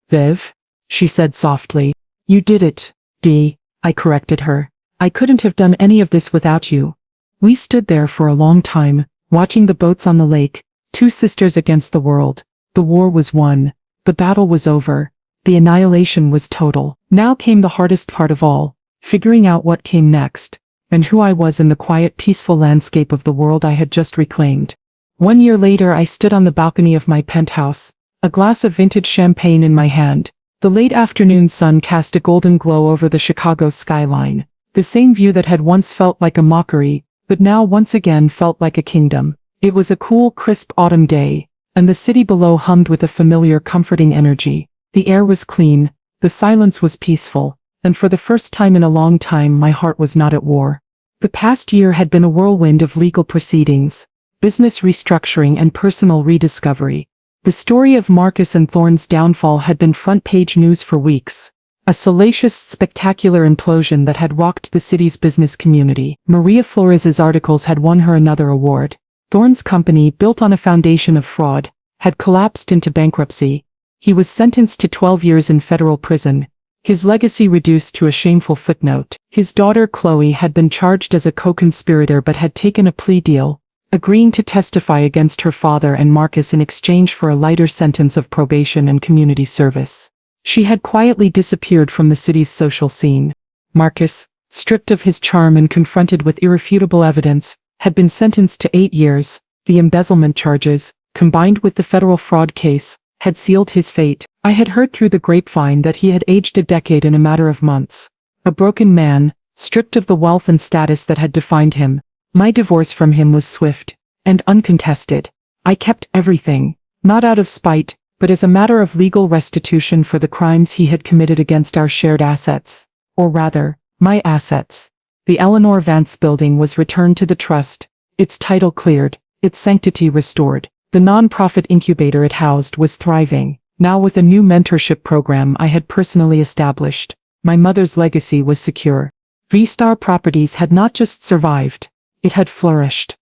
Viv," she said softly. "You did it, Dee," I corrected her. "I couldn't have done any of this without you." We stood there for a long time, watching the boats on the lake, two sisters against the world. The war was won. The battle was over. The annihilation was total. Now came the hardest part of all, figuring out what came next, and who I was in the quiet, peaceful landscape of the world I had just reclaimed. 1 year later I stood on the balcony of my penthouse, a glass of vintage champagne in my hand. The late afternoon sun cast a golden glow over the Chicago skyline, the same view that had once felt like a mockery, but now once again felt like a kingdom. It was a cool, crisp autumn day, and the city below hummed with a familiar, comforting energy. The air was clean, the silence was peaceful, and for the first time in a long time my heart was not at war. The past year had been a whirlwind of legal proceedings, business restructuring and personal rediscovery. The story of Marcus and Thorne's downfall had been front-page news for weeks. A salacious, spectacular implosion that had rocked the city's business community. Maria Flores's articles had won her another award. Thorne's company, built on a foundation of fraud, had collapsed into bankruptcy. He was sentenced to 12 years in federal prison, his legacy reduced to a shameful footnote. His daughter Chloe had been charged as a co-conspirator but had taken a plea deal, agreeing to testify against her father and Marcus in exchange for a lighter sentence of probation and community service. She had quietly disappeared from the city's social scene. Marcus, stripped of his charm and confronted with irrefutable evidence, had been sentenced to 8 years. The embezzlement charges, combined with the federal fraud case, had sealed his fate. I had heard through the grapevine that he had aged a decade in a matter of months. A broken man, stripped of the wealth and status that had defined him. My divorce from him was swift and uncontested. I kept everything, not out of spite, but as a matter of legal restitution for the crimes he had committed against our shared assets. Or rather, my assets. The Eleanor Vance building was returned to the trust, its title cleared, its sanctity restored. The non-profit incubator it housed was thriving, now with a new mentorship program I had personally established. My mother's legacy was secure. V-Star Properties had not just survived, it had flourished.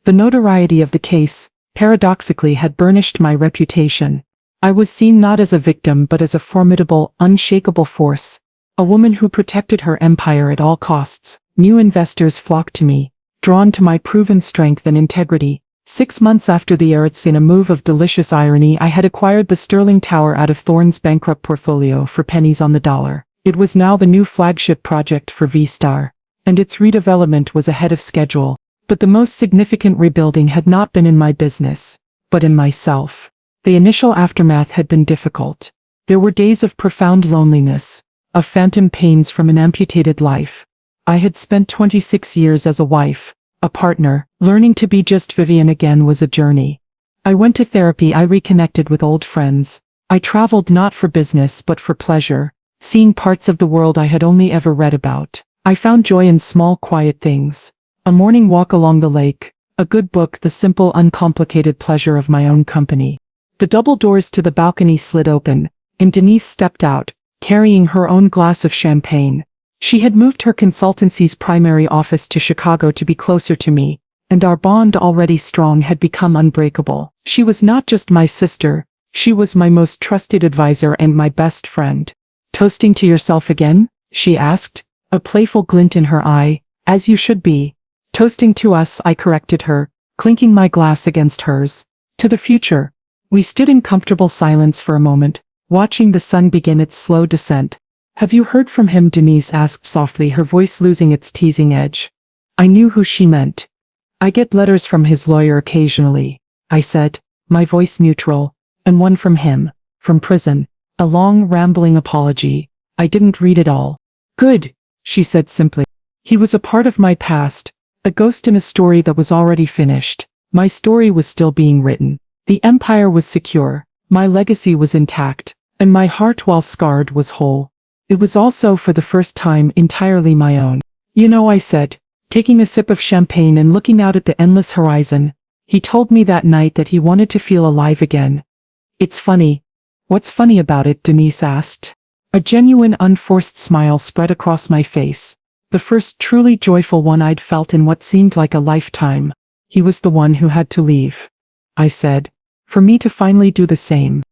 The notoriety of the case, paradoxically, had burnished my reputation. I was seen not as a victim but as a formidable, unshakable force, a woman who protected her empire at all costs. New investors flocked to me, drawn to my proven strength and integrity. 6 months after the Eretz, in a move of delicious irony, I had acquired the Sterling Tower out of Thorne's bankrupt portfolio for pennies on the dollar. It was now the new flagship project for V-Star, and its redevelopment was ahead of schedule. But the most significant rebuilding had not been in my business, but in myself. The initial aftermath had been difficult. There were days of profound loneliness, of phantom pains from an amputated life. I had spent 26 years as a wife, a partner. Learning to be just Vivian again was a journey. I went to therapy, I reconnected with old friends. I traveled not for business but for pleasure, seeing parts of the world I had only ever read about. I found joy in small, quiet things. A morning walk along the lake, a good book, the simple, uncomplicated pleasure of my own company. The double doors to the balcony slid open, and Denise stepped out, carrying her own glass of champagne. She had moved her consultancy's primary office to Chicago to be closer to me, and our bond, already strong, had become unbreakable. She was not just my sister, she was my most trusted advisor and my best friend. "Toasting to yourself again?" she asked, a playful glint in her eye. "As you should be." "Toasting to us," I corrected her, clinking my glass against hers. "To the future." We stood in comfortable silence for a moment, watching the sun begin its slow descent. "Have you heard from him?" Denise asked softly, her voice losing its teasing edge. I knew who she meant. "I get letters from his lawyer occasionally," I said, my voice neutral, "and one from him, from prison." A long, rambling apology. I didn't read it all. "Good," she said simply. He was a part of my past, a ghost in a story that was already finished. My story was still being written. The empire was secure, my legacy was intact, and my heart, while scarred, was whole. It was also, for the first time, entirely my own. "You know," I said, taking a sip of champagne and looking out at the endless horizon, "he told me that night that he wanted to feel alive again." "It's funny." "What's funny about it?" Denise asked. A genuine, unforced smile spread across my face, the first truly joyful one I'd felt in what seemed like a lifetime. "He was the one who had to leave," I said, "for me to finally do the same."